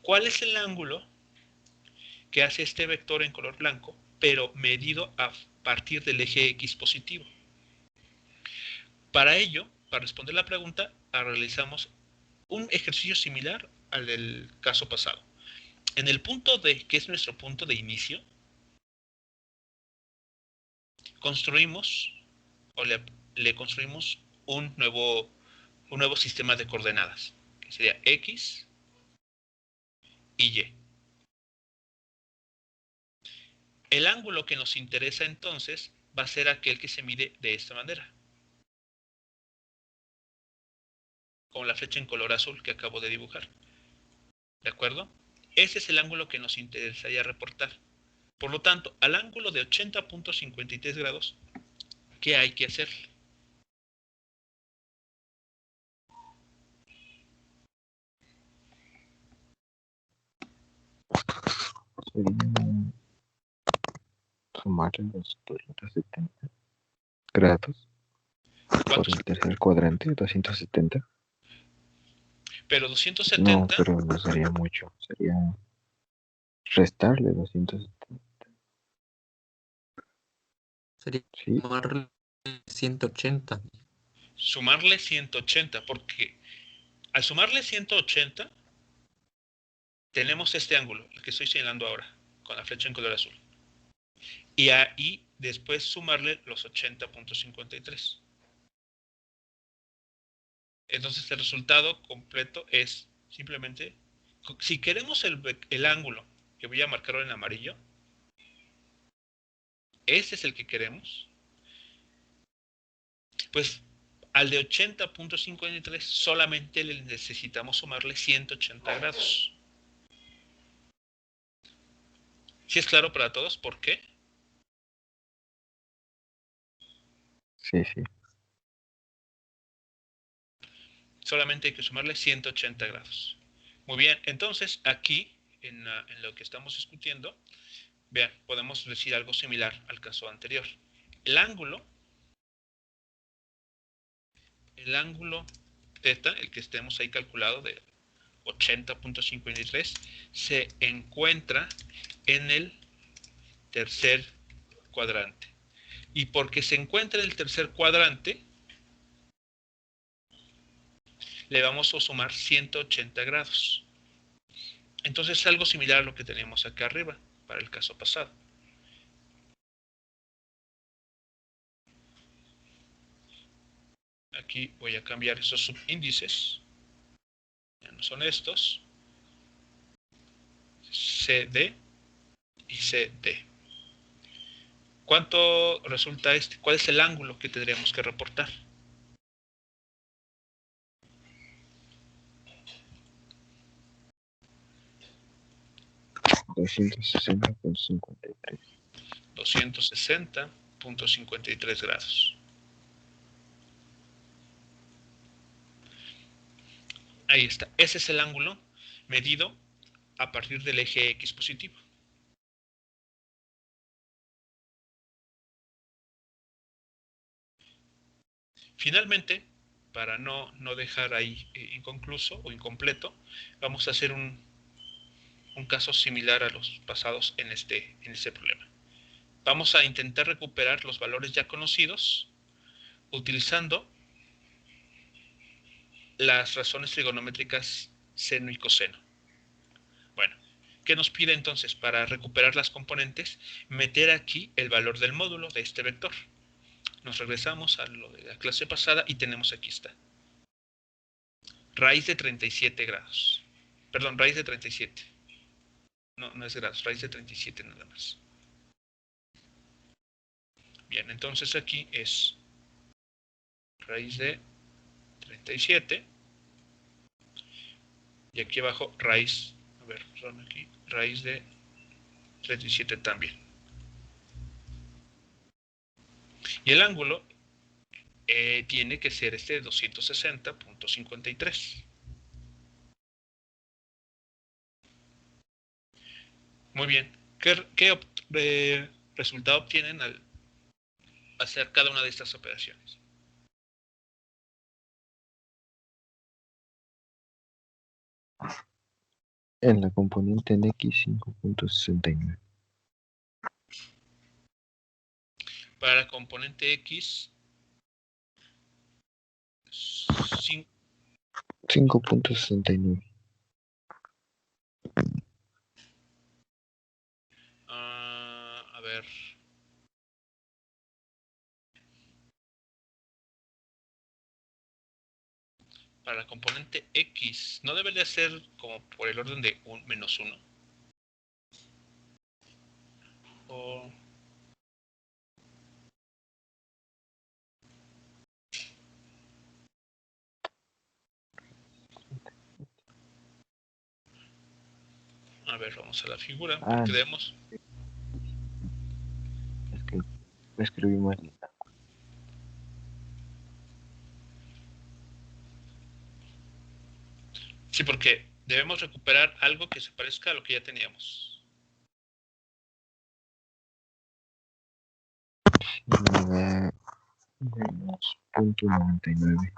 A: ¿cuál es el ángulo que hace este vector en color blanco, pero medido a partir del eje X positivo? Para ello, para responder la pregunta, realizamos un ejercicio similar al del caso pasado. En el punto D, que es nuestro punto de inicio, construimos o le construimos un nuevo sistema de coordenadas, que sería X y Y. El ángulo que nos interesa entonces va a ser aquel que se mide de esta manera, con la flecha en color azul que acabo de dibujar. ¿De acuerdo? Ese es el ángulo que nos interesaría reportar. Por lo tanto, al ángulo de 80.53 grados, ¿qué hay que hacer?
B: Sería sumarle los 270 grados por
A: ¿Cuántos?
B: el tercer cuadrante, 270.
A: Pero
B: No,
A: 270,
B: pero no sería mucho. Sería restarle 270.
C: Sería
B: Sí,
C: sumarle 180.
A: sumarle 180, porque al sumarle 180, tenemos este ángulo, el que estoy señalando ahora, con la flecha en color azul. Y ahí después sumarle los 80.53. Entonces el resultado completo es simplemente, si queremos el ángulo que voy a marcar en amarillo, ese es el que queremos, pues al de 80.53 solamente le necesitamos sumarle 180 grados. ¿Sí es claro para todos por qué?
B: sí, sí.
A: Solamente hay que sumarle 180 grados. Muy bien, entonces aquí, en lo que estamos discutiendo, vean, podemos decir algo similar al caso anterior. El ángulo θ, el que estemos ahí calculado de 80.53, se encuentra en el tercer cuadrante. Y porque se encuentra en el tercer cuadrante, le vamos a sumar 180 grados. Entonces es algo similar a lo que teníamos acá arriba, para el caso pasado. Aquí voy a cambiar esos subíndices. Ya no son estos. CD y CD. ¿Cuánto resulta este? ¿Cuál es el ángulo que tendríamos que reportar?
B: 260,53.
A: 260.53 grados. Ahí está. Ese es el ángulo medido a partir del eje X positivo. Finalmente, para no dejar ahí inconcluso o incompleto, vamos a hacer un caso similar a los pasados en este problema. Vamos a intentar recuperar los valores ya conocidos utilizando las razones trigonométricas seno y coseno. Bueno, ¿qué nos pide entonces para recuperar las componentes? Meter aquí el valor del módulo de este vector. Nos regresamos a lo de la clase pasada y tenemos aquí está. Raíz de 37 grados. Perdón, raíz de 37. No es grados, raíz de 37 nada más. Bien, entonces aquí es raíz de 37. Y aquí abajo raíz, a ver, perdón, aquí, raíz de 37 también. Y el ángulo tiene que ser este de 260.53. Muy bien. ¿Qué resultado obtienen al hacer cada una de estas operaciones?
B: En la componente en X 5,69.
A: Para la componente X,
B: 5,69.
A: a ver. Para la componente X, ¿no debería ser como por el orden de menos 1? o... A ver, vamos a la figura, porque debemos...
B: Es que lo escribí mal.
A: Sí, porque debemos recuperar algo que se parezca a lo que ya teníamos.
B: Menos punto 99.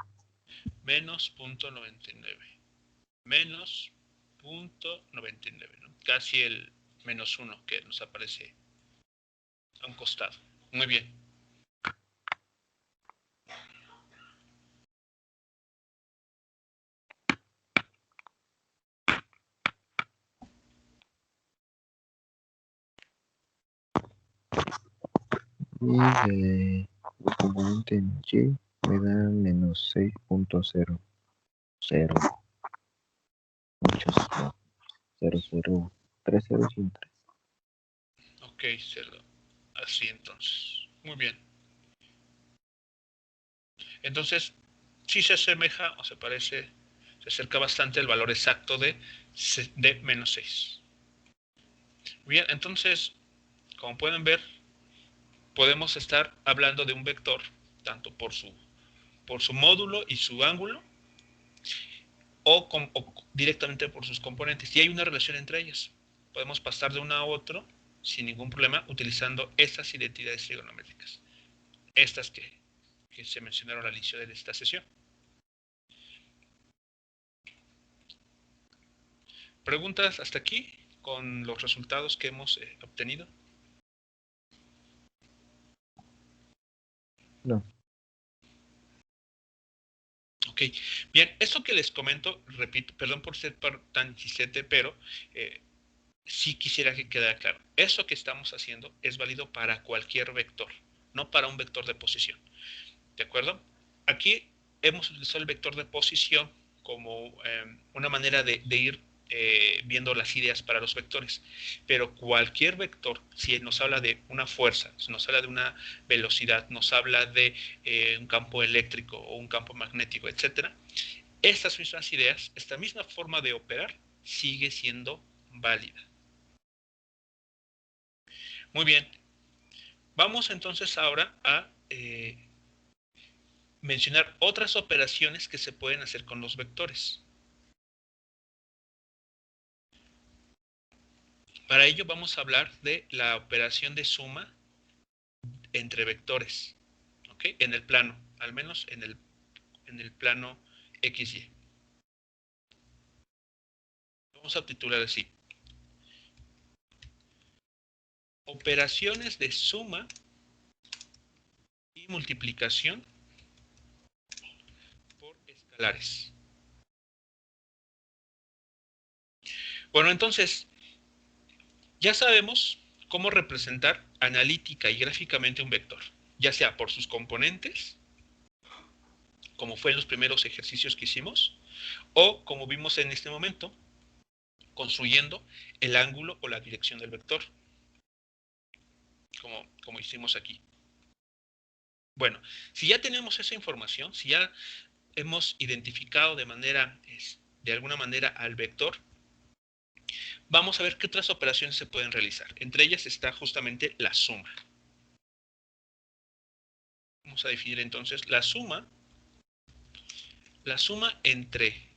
A: Menos punto 99. Menos punto 99, ¿no? Casi el menos 1 que nos aparece a un costado. Muy bien.
B: Y de componente en Y me da menos 6.00. Muchos 0, 3 ceros y un 3.
A: Ok, así entonces. Muy bien. Entonces, sí se asemeja o se parece, se acerca bastante al valor exacto de menos 6. Bien, entonces, como pueden ver, podemos estar hablando de un vector, tanto por su módulo y su ángulo, o directamente por sus componentes. Y hay una relación entre ellas. Podemos pasar de uno a otro sin ningún problema utilizando estas identidades trigonométricas. Estas que se mencionaron al inicio de esta sesión. ¿Preguntas hasta aquí con los resultados que hemos obtenido?
B: No.
A: Ok, bien, esto que les comento, repito, perdón por ser tan chistete, pero sí quisiera que quedara claro. Eso que estamos haciendo es válido para cualquier vector, no para un vector de posición. ¿De acuerdo? Aquí hemos utilizado el vector de posición como una manera de ir viendo las ideas para los vectores. Pero cualquier vector, si nos habla de una fuerza, si nos habla de una velocidad, nos habla de un campo eléctrico o un campo magnético, etc., estas mismas ideas, esta misma forma de operar, sigue siendo válida. Muy bien. Vamos entonces ahora a mencionar otras operaciones que se pueden hacer con los vectores. Para ello vamos a hablar de la operación de suma entre vectores, ¿ok? En el plano, al menos en el plano XY. Vamos a titular así. Operaciones de suma y multiplicación por escalares. Bueno, entonces, ya sabemos cómo representar analítica y gráficamente un vector, ya sea por sus componentes, como fue en los primeros ejercicios que hicimos, o como vimos en este momento, construyendo el ángulo o la dirección del vector, como hicimos aquí. Bueno, si ya tenemos esa información, si ya hemos identificado de alguna manera al vector, vamos a ver qué otras operaciones se pueden realizar. Entre ellas está justamente la suma. Vamos a definir entonces la suma entre,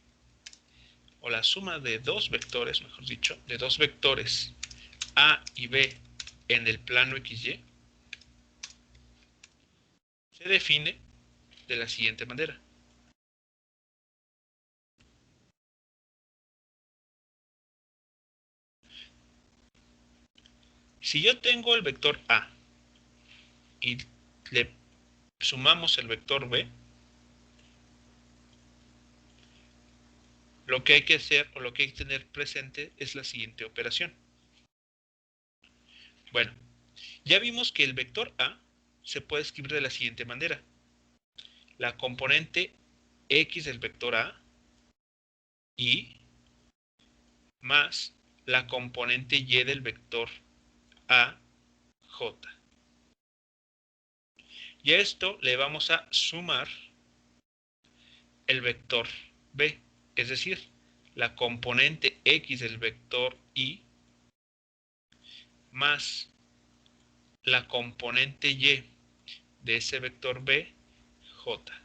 A: o la suma de dos vectores, mejor dicho, de dos vectores A y B en el plano XY, se define de la siguiente manera. Si yo tengo el vector A y le sumamos el vector B, lo que hay que hacer o lo que hay que tener presente es la siguiente operación. Bueno, ya vimos que el vector A se puede escribir de la siguiente manera. La componente X del vector A y más la componente Y del vector A J. Y a esto le vamos a sumar el vector B, es decir, la componente X del vector Y más la componente Y de ese vector B, J.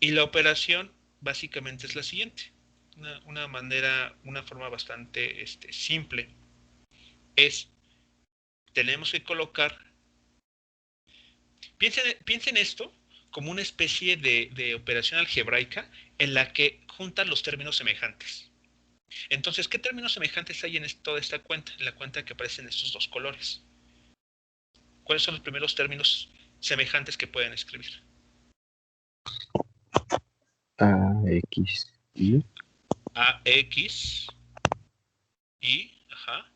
A: Y la operación básicamente es la siguiente. Una forma bastante simple es, tenemos que colocar, piensen esto como una especie de operación algebraica en la que juntan los términos semejantes. Entonces, ¿qué términos semejantes hay en toda esta cuenta? En la cuenta que aparecen estos dos colores. ¿Cuáles son los primeros términos semejantes que pueden escribir?
B: AX, Y,
A: AX, Y, ajá,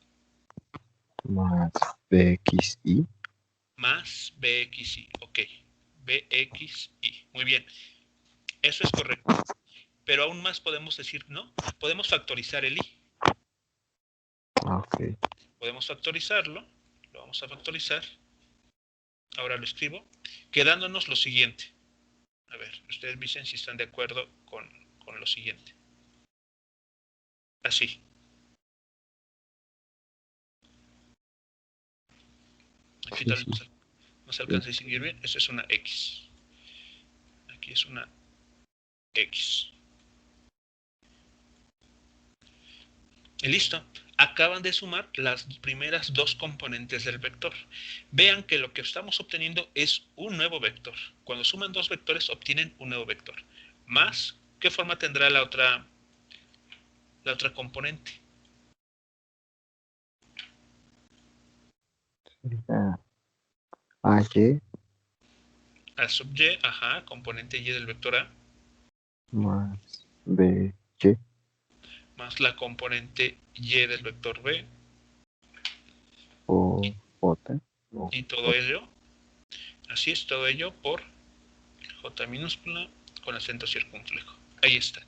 B: más BXY,
A: más BXY. Ok, BXY. Muy bien, eso es correcto. Pero aún más podemos decir, ¿no? Podemos factorizar el I.
B: ok,
A: Podemos factorizarlo. Lo vamos a factorizar. Ahora lo escribo. Quedándonos lo siguiente. A ver, ustedes me dicen si están de acuerdo con lo siguiente. Así. Aquí
B: sí,
A: tal
B: sí,
A: vez no se alcanza a distinguir bien. Esa es una X. Aquí es una X. Y listo. Acaban de sumar las primeras dos componentes del vector. Vean que lo que estamos obteniendo es un nuevo vector. Cuando suman dos vectores obtienen un nuevo vector. Más, ¿qué forma tendrá la otra componente?
B: sería AY
A: A sub y, ajá, componente y del vector A,
B: más BY
A: más la componente y del vector B,
B: o J, o
A: y todo
B: J,
A: ello, así es, todo ello por J minúscula con acento circunflejo. Ahí está.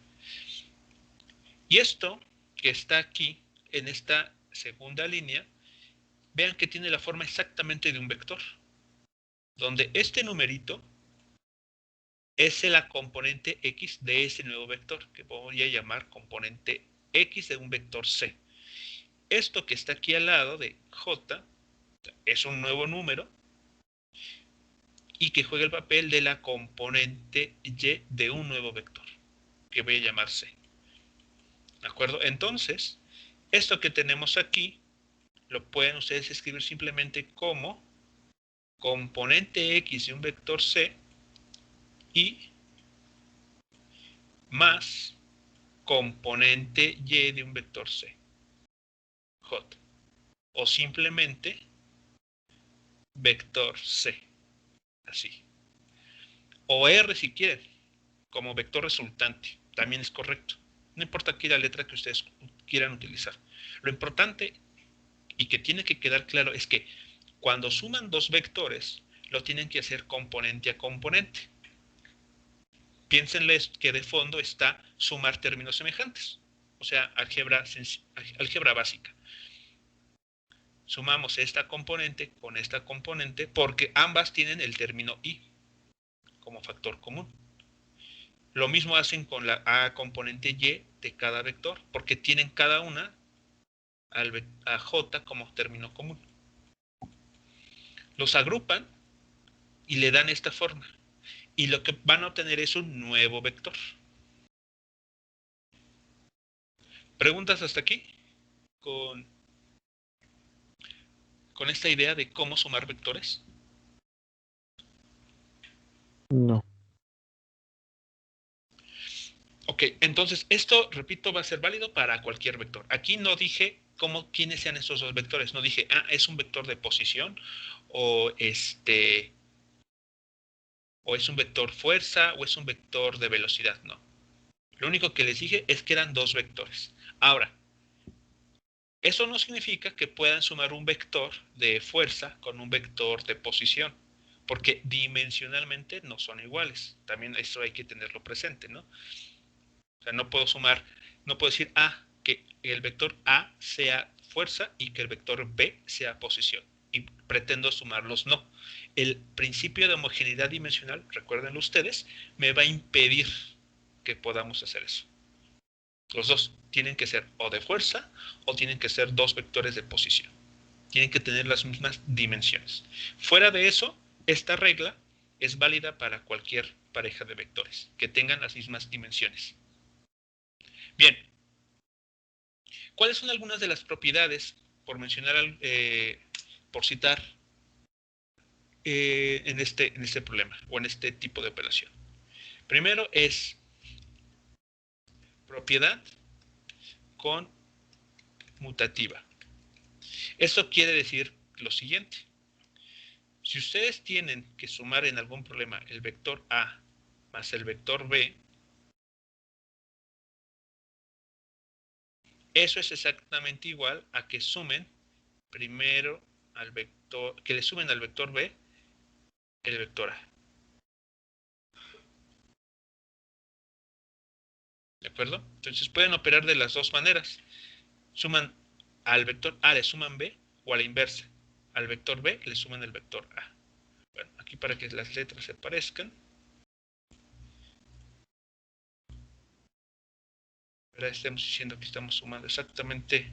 A: Y esto que está aquí, en esta segunda línea, vean que tiene la forma exactamente de un vector, donde este numerito es la componente X de ese nuevo vector, que voy a llamar componente X de un vector C. Esto que está aquí al lado de J es un nuevo número y que juega el papel de la componente Y de un nuevo vector, que voy a llamar C. ¿De acuerdo? Entonces, esto que tenemos aquí, lo pueden ustedes escribir simplemente como componente X de un vector C y más componente Y de un vector C, J. O simplemente vector C, así. O R si quieren, como vector resultante, también es correcto. No importa aquí la letra que ustedes quieran utilizar. Lo importante y que tiene que quedar claro es que cuando suman dos vectores, lo tienen que hacer componente a componente. Piénsenles que de fondo está sumar términos semejantes, o sea, álgebra básica. Sumamos esta componente con esta componente porque ambas tienen el término i como factor común. Lo mismo hacen con la a componente y de cada vector porque tienen cada una a j como término común. Los agrupan y le dan esta forma. Y lo que van a obtener es un nuevo vector. ¿Preguntas hasta aquí? Con esta idea de cómo sumar vectores.
B: no,
A: Ok, entonces esto, repito, va a ser válido para cualquier vector. Aquí no dije quiénes sean estos dos vectores. No dije, es un vector de posición o o es un vector fuerza o es un vector de velocidad. No. Lo único que les dije es que eran dos vectores. Ahora, eso no significa que puedan sumar un vector de fuerza con un vector de posición, porque dimensionalmente no son iguales. También eso hay que tenerlo presente, ¿no? O sea, no puedo decir que el vector A sea fuerza y que el vector B sea posición. Y pretendo sumarlos, no. El principio de homogeneidad dimensional, recuérdenlo ustedes, me va a impedir que podamos hacer eso. Los dos tienen que ser o de fuerza o tienen que ser dos vectores de posición. Tienen que tener las mismas dimensiones. Fuera de eso, esta regla es válida para cualquier pareja de vectores que tengan las mismas dimensiones. Bien, ¿cuáles son algunas de las propiedades, por mencionar, por citar, en este problema o en este tipo de operación? Primero es propiedad conmutativa. Esto quiere decir lo siguiente. Si ustedes tienen que sumar en algún problema el vector A más el vector B, eso es exactamente igual a que sumen primero al vector, que le sumen al vector B el vector A. ¿De acuerdo? Entonces pueden operar de las dos maneras. Suman al vector A, le suman B, o a la inversa. Al vector B le suman el vector A. Bueno, aquí para que las letras se parezcan. Ahora estamos diciendo que estamos sumando exactamente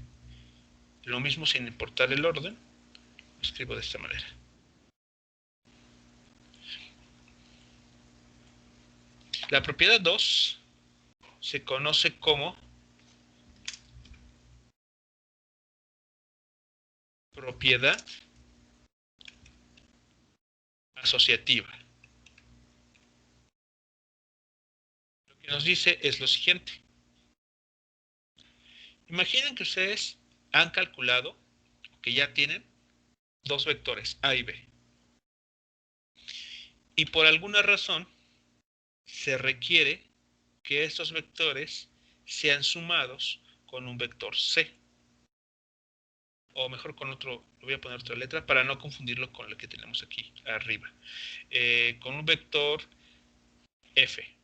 A: lo mismo sin importar el orden. Lo escribo de esta manera. La propiedad 2 se conoce como propiedad asociativa. Lo que nos dice es lo siguiente. Imaginen que ustedes han calculado que ya tienen dos vectores, A y B. Y por alguna razón se requiere que estos vectores sean sumados con un vector C. O mejor con otro, le voy a poner otra letra para no confundirlo con lo que tenemos aquí arriba. Con un vector F.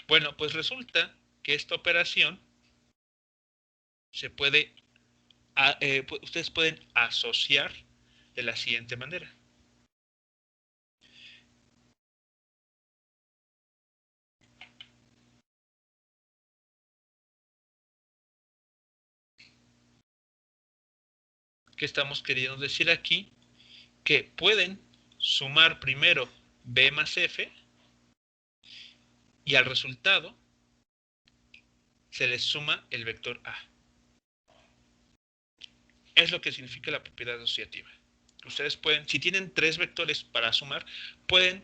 A: Bueno, pues resulta que esta operación se puede, ustedes pueden asociar de la siguiente manera. ¿Qué estamos queriendo decir aquí? Que pueden sumar primero B más F y al resultado se les suma el vector A. Es lo que significa la propiedad asociativa. Ustedes pueden, si tienen tres vectores para sumar, pueden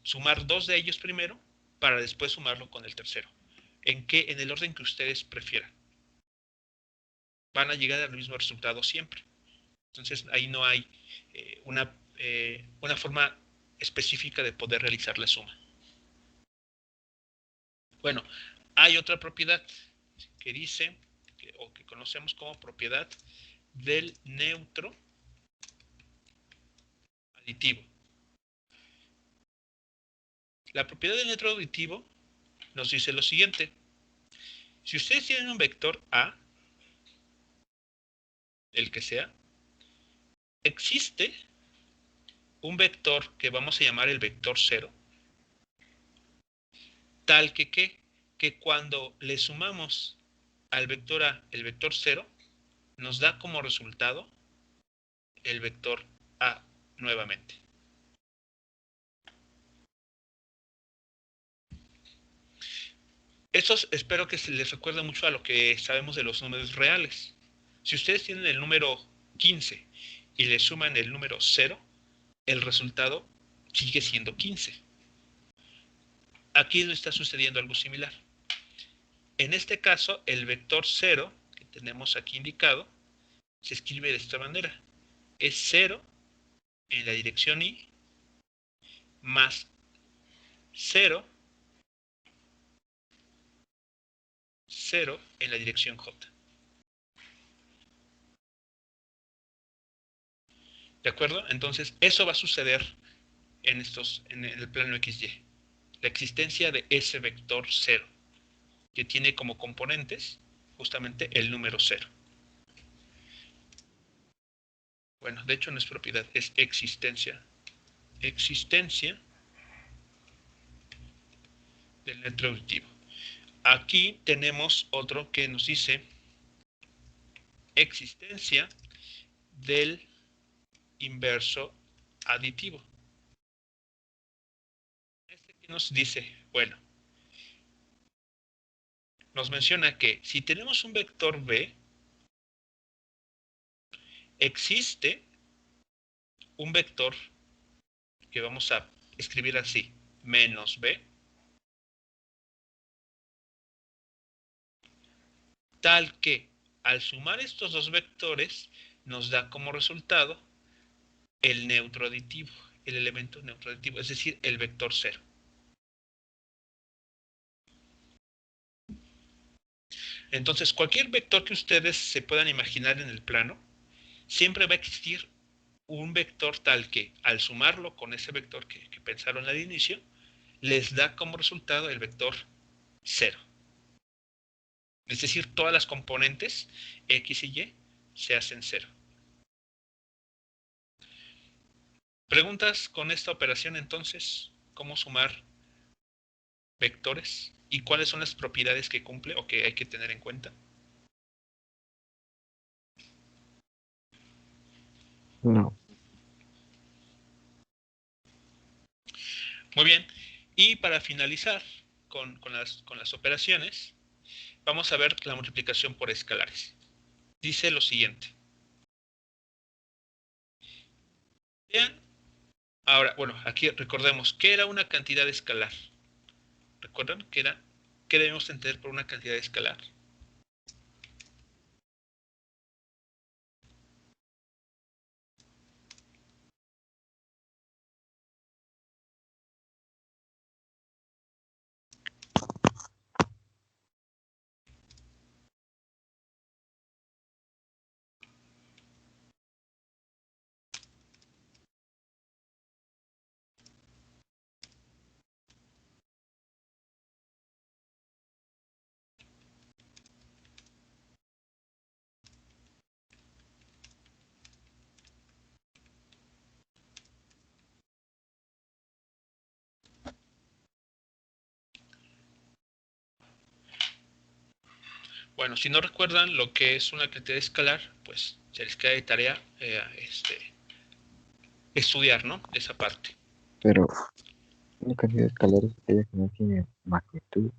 A: sumar dos de ellos primero para después sumarlo con el tercero. En el orden que ustedes prefieran. Van a llegar al mismo resultado siempre. Entonces ahí no hay una forma específica de poder realizar la suma. Bueno, hay otra propiedad que dice, o que conocemos como propiedad del neutro aditivo. La propiedad del neutro aditivo nos dice lo siguiente. Si ustedes tienen un vector A, el que sea, existe un vector que vamos a llamar el vector 0, tal que cuando le sumamos al vector A el vector 0, nos da como resultado el vector A nuevamente. Esto espero que se les recuerde mucho a lo que sabemos de los números reales. Si ustedes tienen el número 15 y le suman el número 0, el resultado sigue siendo 15. Aquí no está sucediendo algo similar. En este caso, el vector 0, que tenemos aquí indicado, se escribe de esta manera. Es 0 en la dirección Y más 0 en la dirección J. ¿De acuerdo? Entonces, eso va a suceder en el plano XY. La existencia de ese vector 0. que tiene como componentes justamente el número 0. Bueno, de hecho no es propiedad, es existencia. Existencia del neutro aditivo. Aquí tenemos otro que nos dice existencia del inverso aditivo. Este que nos dice, bueno, nos menciona que si tenemos un vector b, existe un vector que vamos a escribir así, menos b, tal que al sumar estos dos vectores nos da como resultado el neutro aditivo, el elemento neutro aditivo, es decir, el vector 0. Entonces, cualquier vector que ustedes se puedan imaginar en el plano, siempre va a existir un vector tal que al sumarlo con ese vector que pensaron al inicio, les da como resultado el vector 0. Es decir, todas las componentes X y Y se hacen 0. ¿Preguntas con esta operación entonces? ¿Cómo sumar vectores? ¿Y cuáles son las propiedades que cumple o que hay que tener en cuenta?
B: No.
A: Muy bien. Y para finalizar con las operaciones, vamos a ver la multiplicación por escalares. Dice lo siguiente. Vean. Ahora, bueno, aquí recordemos, ¿qué era una cantidad escalar? ¿Recuerdan qué debemos entender por una cantidad escalar? Bueno, si no recuerdan lo que es una cantidad escalar, pues se les queda de tarea estudiar, ¿no? Esa parte.
B: Pero una cantidad escalar es aquella que no tiene magnitud.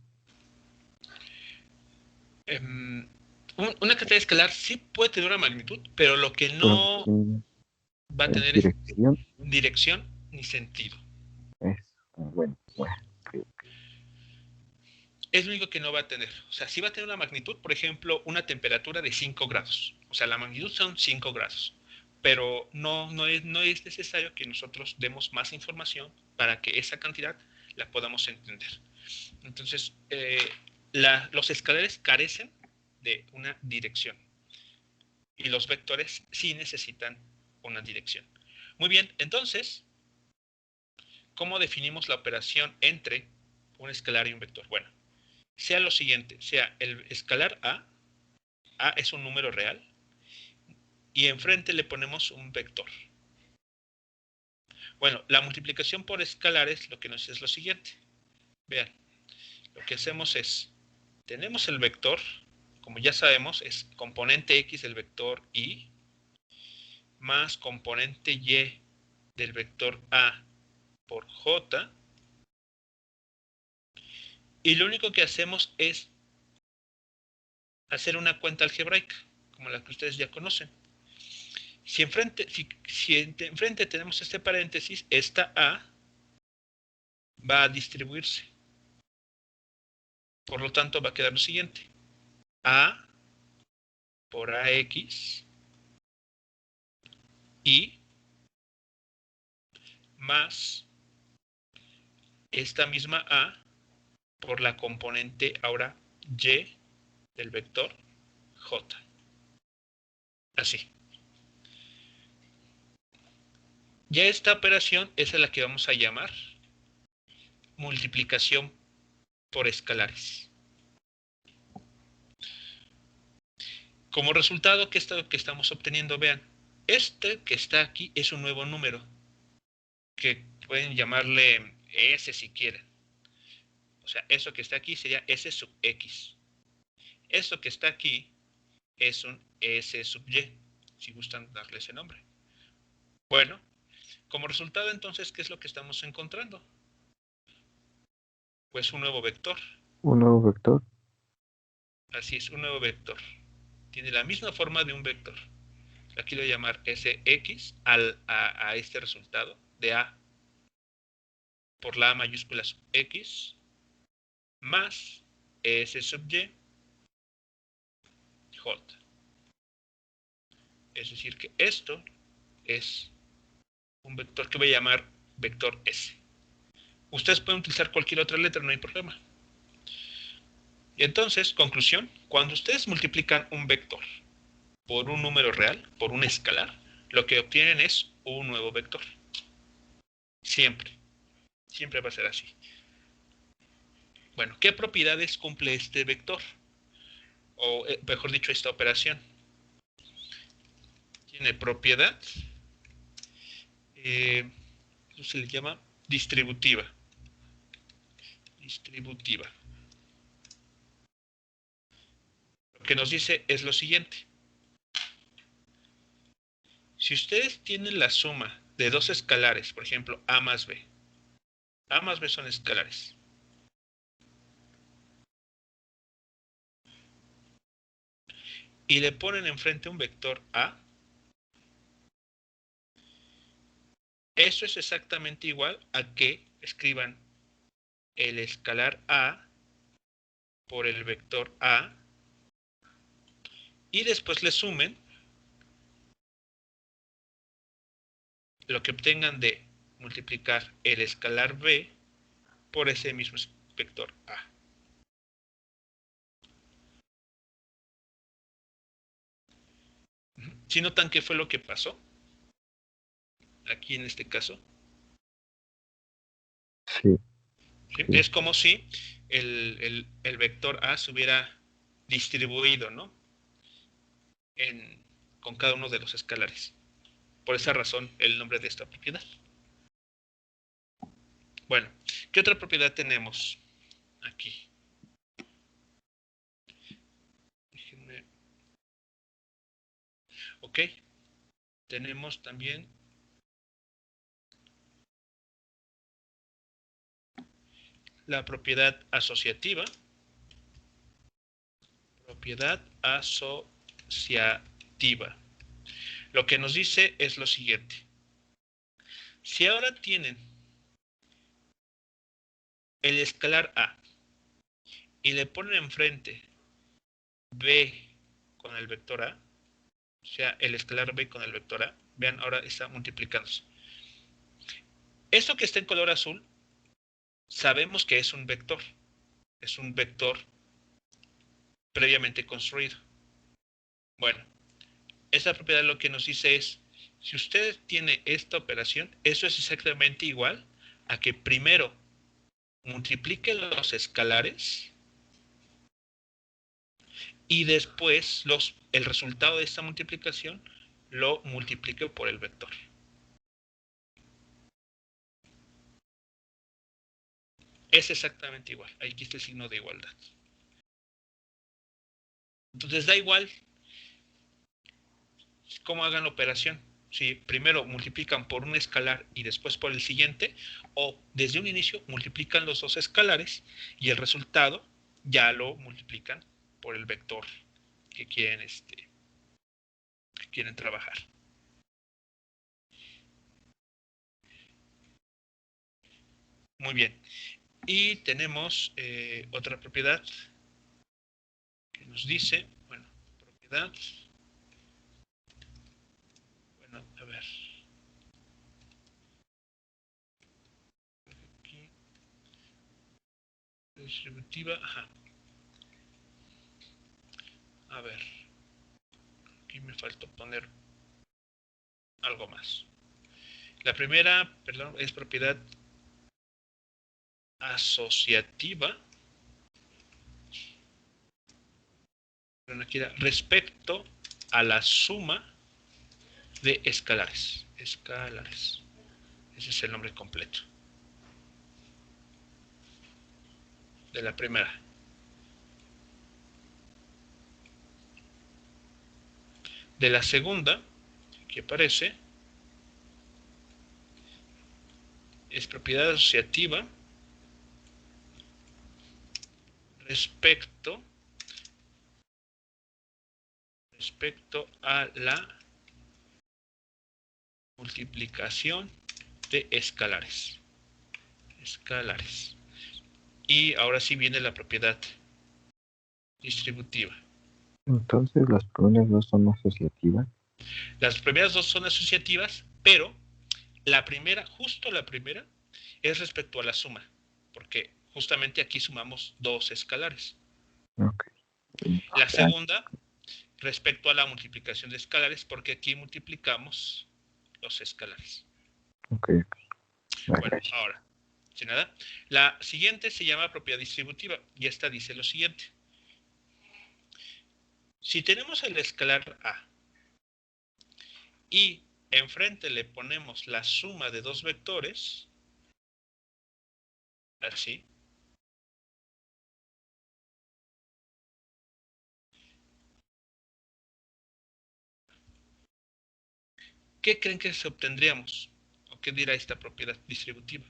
A: Una cantidad escalar sí puede tener una magnitud, pero lo que
B: Pero
A: no
B: tiene
A: va a tener es
B: dirección.
A: dirección ni sentido.
B: Es bueno.
A: Es lo único que no va a tener. O sea, sí va a tener una magnitud, por ejemplo, una temperatura de 5 grados. O sea, la magnitud son 5 grados. Pero no es necesario que nosotros demos más información para que esa cantidad la podamos entender. Entonces, los escalares carecen de una dirección. Y los vectores sí necesitan una dirección. Muy bien, entonces, ¿cómo definimos la operación entre un escalar y un vector? Bueno, sea lo siguiente, sea el escalar A es un número real, y enfrente le ponemos un vector. Bueno, la multiplicación por escalares lo que nos es lo siguiente. Vean, lo que hacemos es, tenemos el vector, como ya sabemos, es componente X del vector Y, más componente Y del vector A por J, y lo único que hacemos es hacer una cuenta algebraica, como la que ustedes ya conocen. Si enfrente tenemos este paréntesis, esta A va a distribuirse. Por lo tanto, va a quedar lo siguiente. A por AX y más esta misma A por la componente ahora Y del vector J. Así. Ya esta operación es a la que vamos a llamar multiplicación por escalares. Como resultado, ¿qué es lo que estamos obteniendo? Vean, este que está aquí es un nuevo número, que pueden llamarle S si quieren. O sea, eso que está aquí sería S sub X. Esto que está aquí es un S sub Y, si gustan darle ese nombre. Bueno, como resultado entonces, ¿qué es lo que estamos encontrando? Pues un nuevo vector.
B: Un nuevo vector.
A: Así es, un nuevo vector. Tiene la misma forma de un vector. Aquí lo voy a llamar Sx a este resultado de A por la A mayúscula sub X más S sub Y J. Es decir, que esto es un vector que voy a llamar vector S. Ustedes pueden utilizar cualquier otra letra, no hay problema. Y entonces, conclusión, cuando ustedes multiplican un vector por un número real, por un escalar, lo que obtienen es un nuevo vector. Siempre. Siempre va a ser así. Bueno, ¿qué propiedades cumple este vector? O mejor dicho, esta operación. Tiene propiedad, eso se le llama distributiva. Distributiva. Lo que nos dice es lo siguiente. Si ustedes tienen la suma de dos escalares, por ejemplo, A más B. A más B son escalares. Y le ponen enfrente un vector A. Eso es exactamente igual a que escriban el escalar A por el vector A y después le sumen lo que obtengan de multiplicar el escalar B por ese mismo vector A. ¿Sí notan qué fue lo que pasó? Aquí en este caso.
B: Sí.
A: ¿Sí? Es como si el vector A se hubiera distribuido, ¿no? Con cada uno de los escalares. Por esa razón, el nombre de esta propiedad. Bueno, ¿qué otra propiedad tenemos aquí? Déjenme. Ok. Tenemos también la propiedad asociativa. Propiedad asociativa. Lo que nos dice es lo siguiente. Si ahora tienen el escalar A y le ponen enfrente B con el vector A, o sea, el escalar B con el vector A, vean, ahora está multiplicándose. Esto que está en color azul, sabemos que es un vector previamente construido. Bueno, esa propiedad lo que nos dice es, si usted tiene esta operación, eso es exactamente igual a que primero multiplique los escalares y después el resultado de esta multiplicación lo multiplique por el vector. Es exactamente igual. Aquí está el signo de igualdad. Entonces da igual cómo hagan la operación. Si primero multiplican por un escalar y después por el siguiente, o desde un inicio multiplican los dos escalares y el resultado ya lo multiplican por el vector que quieren, trabajar. Muy bien. Y tenemos otra propiedad que nos dice, bueno, propiedad, bueno, a ver. Aquí, distributiva, ajá. A ver, aquí me faltó poner algo más. La primera, perdón, es propiedad asociativa. aquí era respecto a la suma de escalares. Escalares. Ese es el nombre completo de la primera. De la segunda, que aparece, es propiedad asociativa respecto a la multiplicación de escalares. Escalares. Y ahora sí viene la propiedad distributiva.
B: Entonces las primeras dos son asociativas.
A: Las primeras dos son asociativas, pero la primera, justo la primera, es respecto a la suma, porque justamente aquí sumamos dos escalares.
B: Ok.
A: La segunda, respecto a la multiplicación de escalares, porque aquí multiplicamos los escalares.
B: Ok.
A: Bueno, ahora, sin nada. La siguiente se llama propiedad distributiva, y esta dice lo siguiente. Si tenemos el escalar A y enfrente le ponemos la suma de dos vectores, así, ¿qué creen que se obtendríamos? ¿O qué dirá esta propiedad distributiva?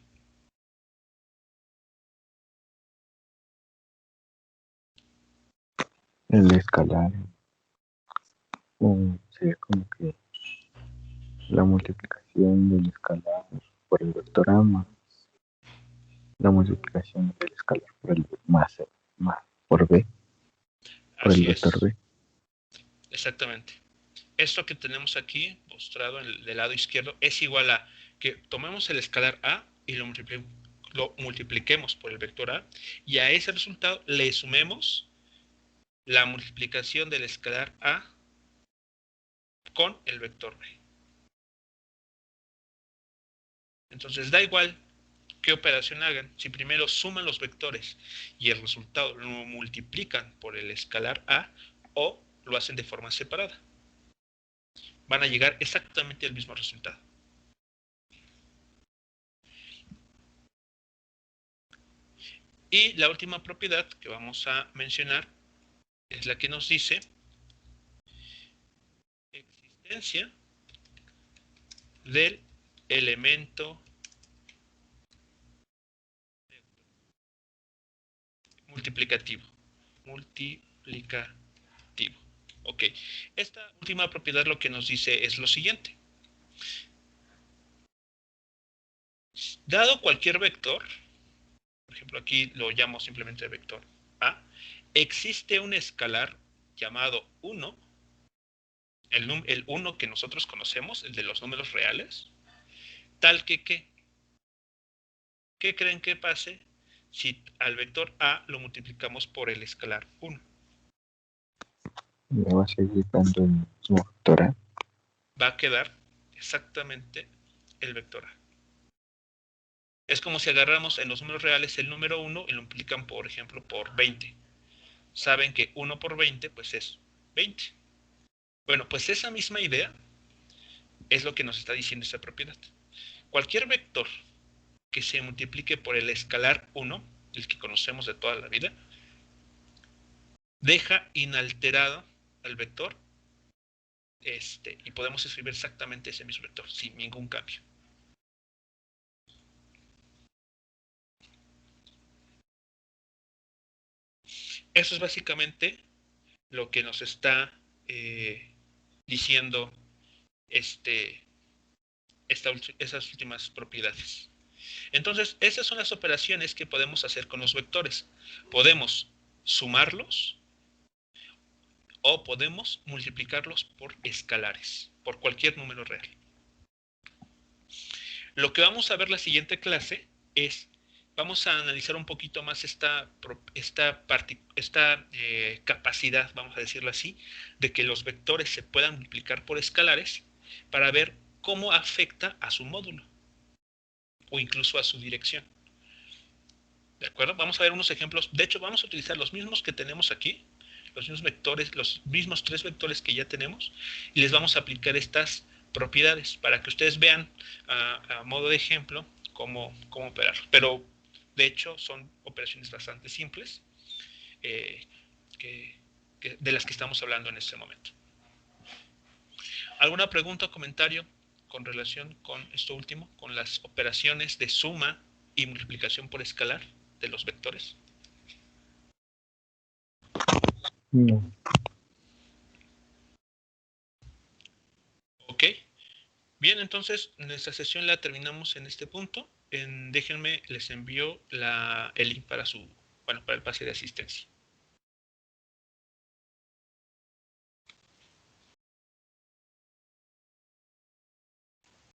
B: El escalar sería como que la multiplicación del escalar por el vector A más la multiplicación del escalar por el más por B, por el
A: Así
B: vector
A: es,
B: B.
A: exactamente. Esto que tenemos aquí mostrado del lado izquierdo es igual a que tomemos el escalar A y lo multipliquemos por el vector A, y a ese resultado le sumemos la multiplicación del escalar A con el vector B. Entonces da igual qué operación hagan, si primero suman los vectores y el resultado lo multiplican por el escalar A, o lo hacen de forma separada, van a llegar exactamente al mismo resultado. Y la última propiedad que vamos a mencionar es la que nos dice existencia del elemento multiplicativo. Ok, esta última propiedad lo que nos dice es lo siguiente. Dado cualquier vector, por ejemplo aquí lo llamo simplemente vector A, existe un escalar llamado 1, el 1 que nosotros conocemos, el de los números reales, tal que ¿qué creen que pase si al vector A lo multiplicamos por el escalar 1?
B: Me va a seguir dando el mismo vector A.
A: Va a quedar exactamente el vector A. Es como si agarramos en los números reales el número 1 y lo multiplican, por ejemplo, por 20. Saben que 1 por 20 pues es 20. Bueno, pues esa misma idea es lo que nos está diciendo esta propiedad. Cualquier vector que se multiplique por el escalar 1, el que conocemos de toda la vida, deja inalterado al vector y podemos escribir exactamente ese mismo vector sin ningún cambio. Eso es básicamente lo que nos está diciendo esas últimas propiedades. Entonces, esas son las operaciones que podemos hacer con los vectores. Podemos sumarlos o podemos multiplicarlos por escalares, por cualquier número real. Lo que vamos a ver la siguiente clase es, vamos a analizar un poquito más esta capacidad, vamos a decirlo así, de que los vectores se puedan multiplicar por escalares para ver cómo afecta a su módulo o incluso a su dirección. ¿De acuerdo? Vamos a ver unos ejemplos. De hecho, vamos a utilizar los mismos que tenemos aquí, los mismos vectores, los mismos 3 vectores que ya tenemos, y les vamos a aplicar estas propiedades para que ustedes vean a modo de ejemplo cómo operar. Pero de hecho son operaciones bastante simples de las que estamos hablando en este momento. ¿Alguna pregunta o comentario con relación con esto último, con las operaciones de suma y multiplicación por escalar de los vectores?
B: No.
A: Ok. Bien, entonces nuestra sesión la terminamos en este punto. Déjenme, les envío el link para el pase de asistencia.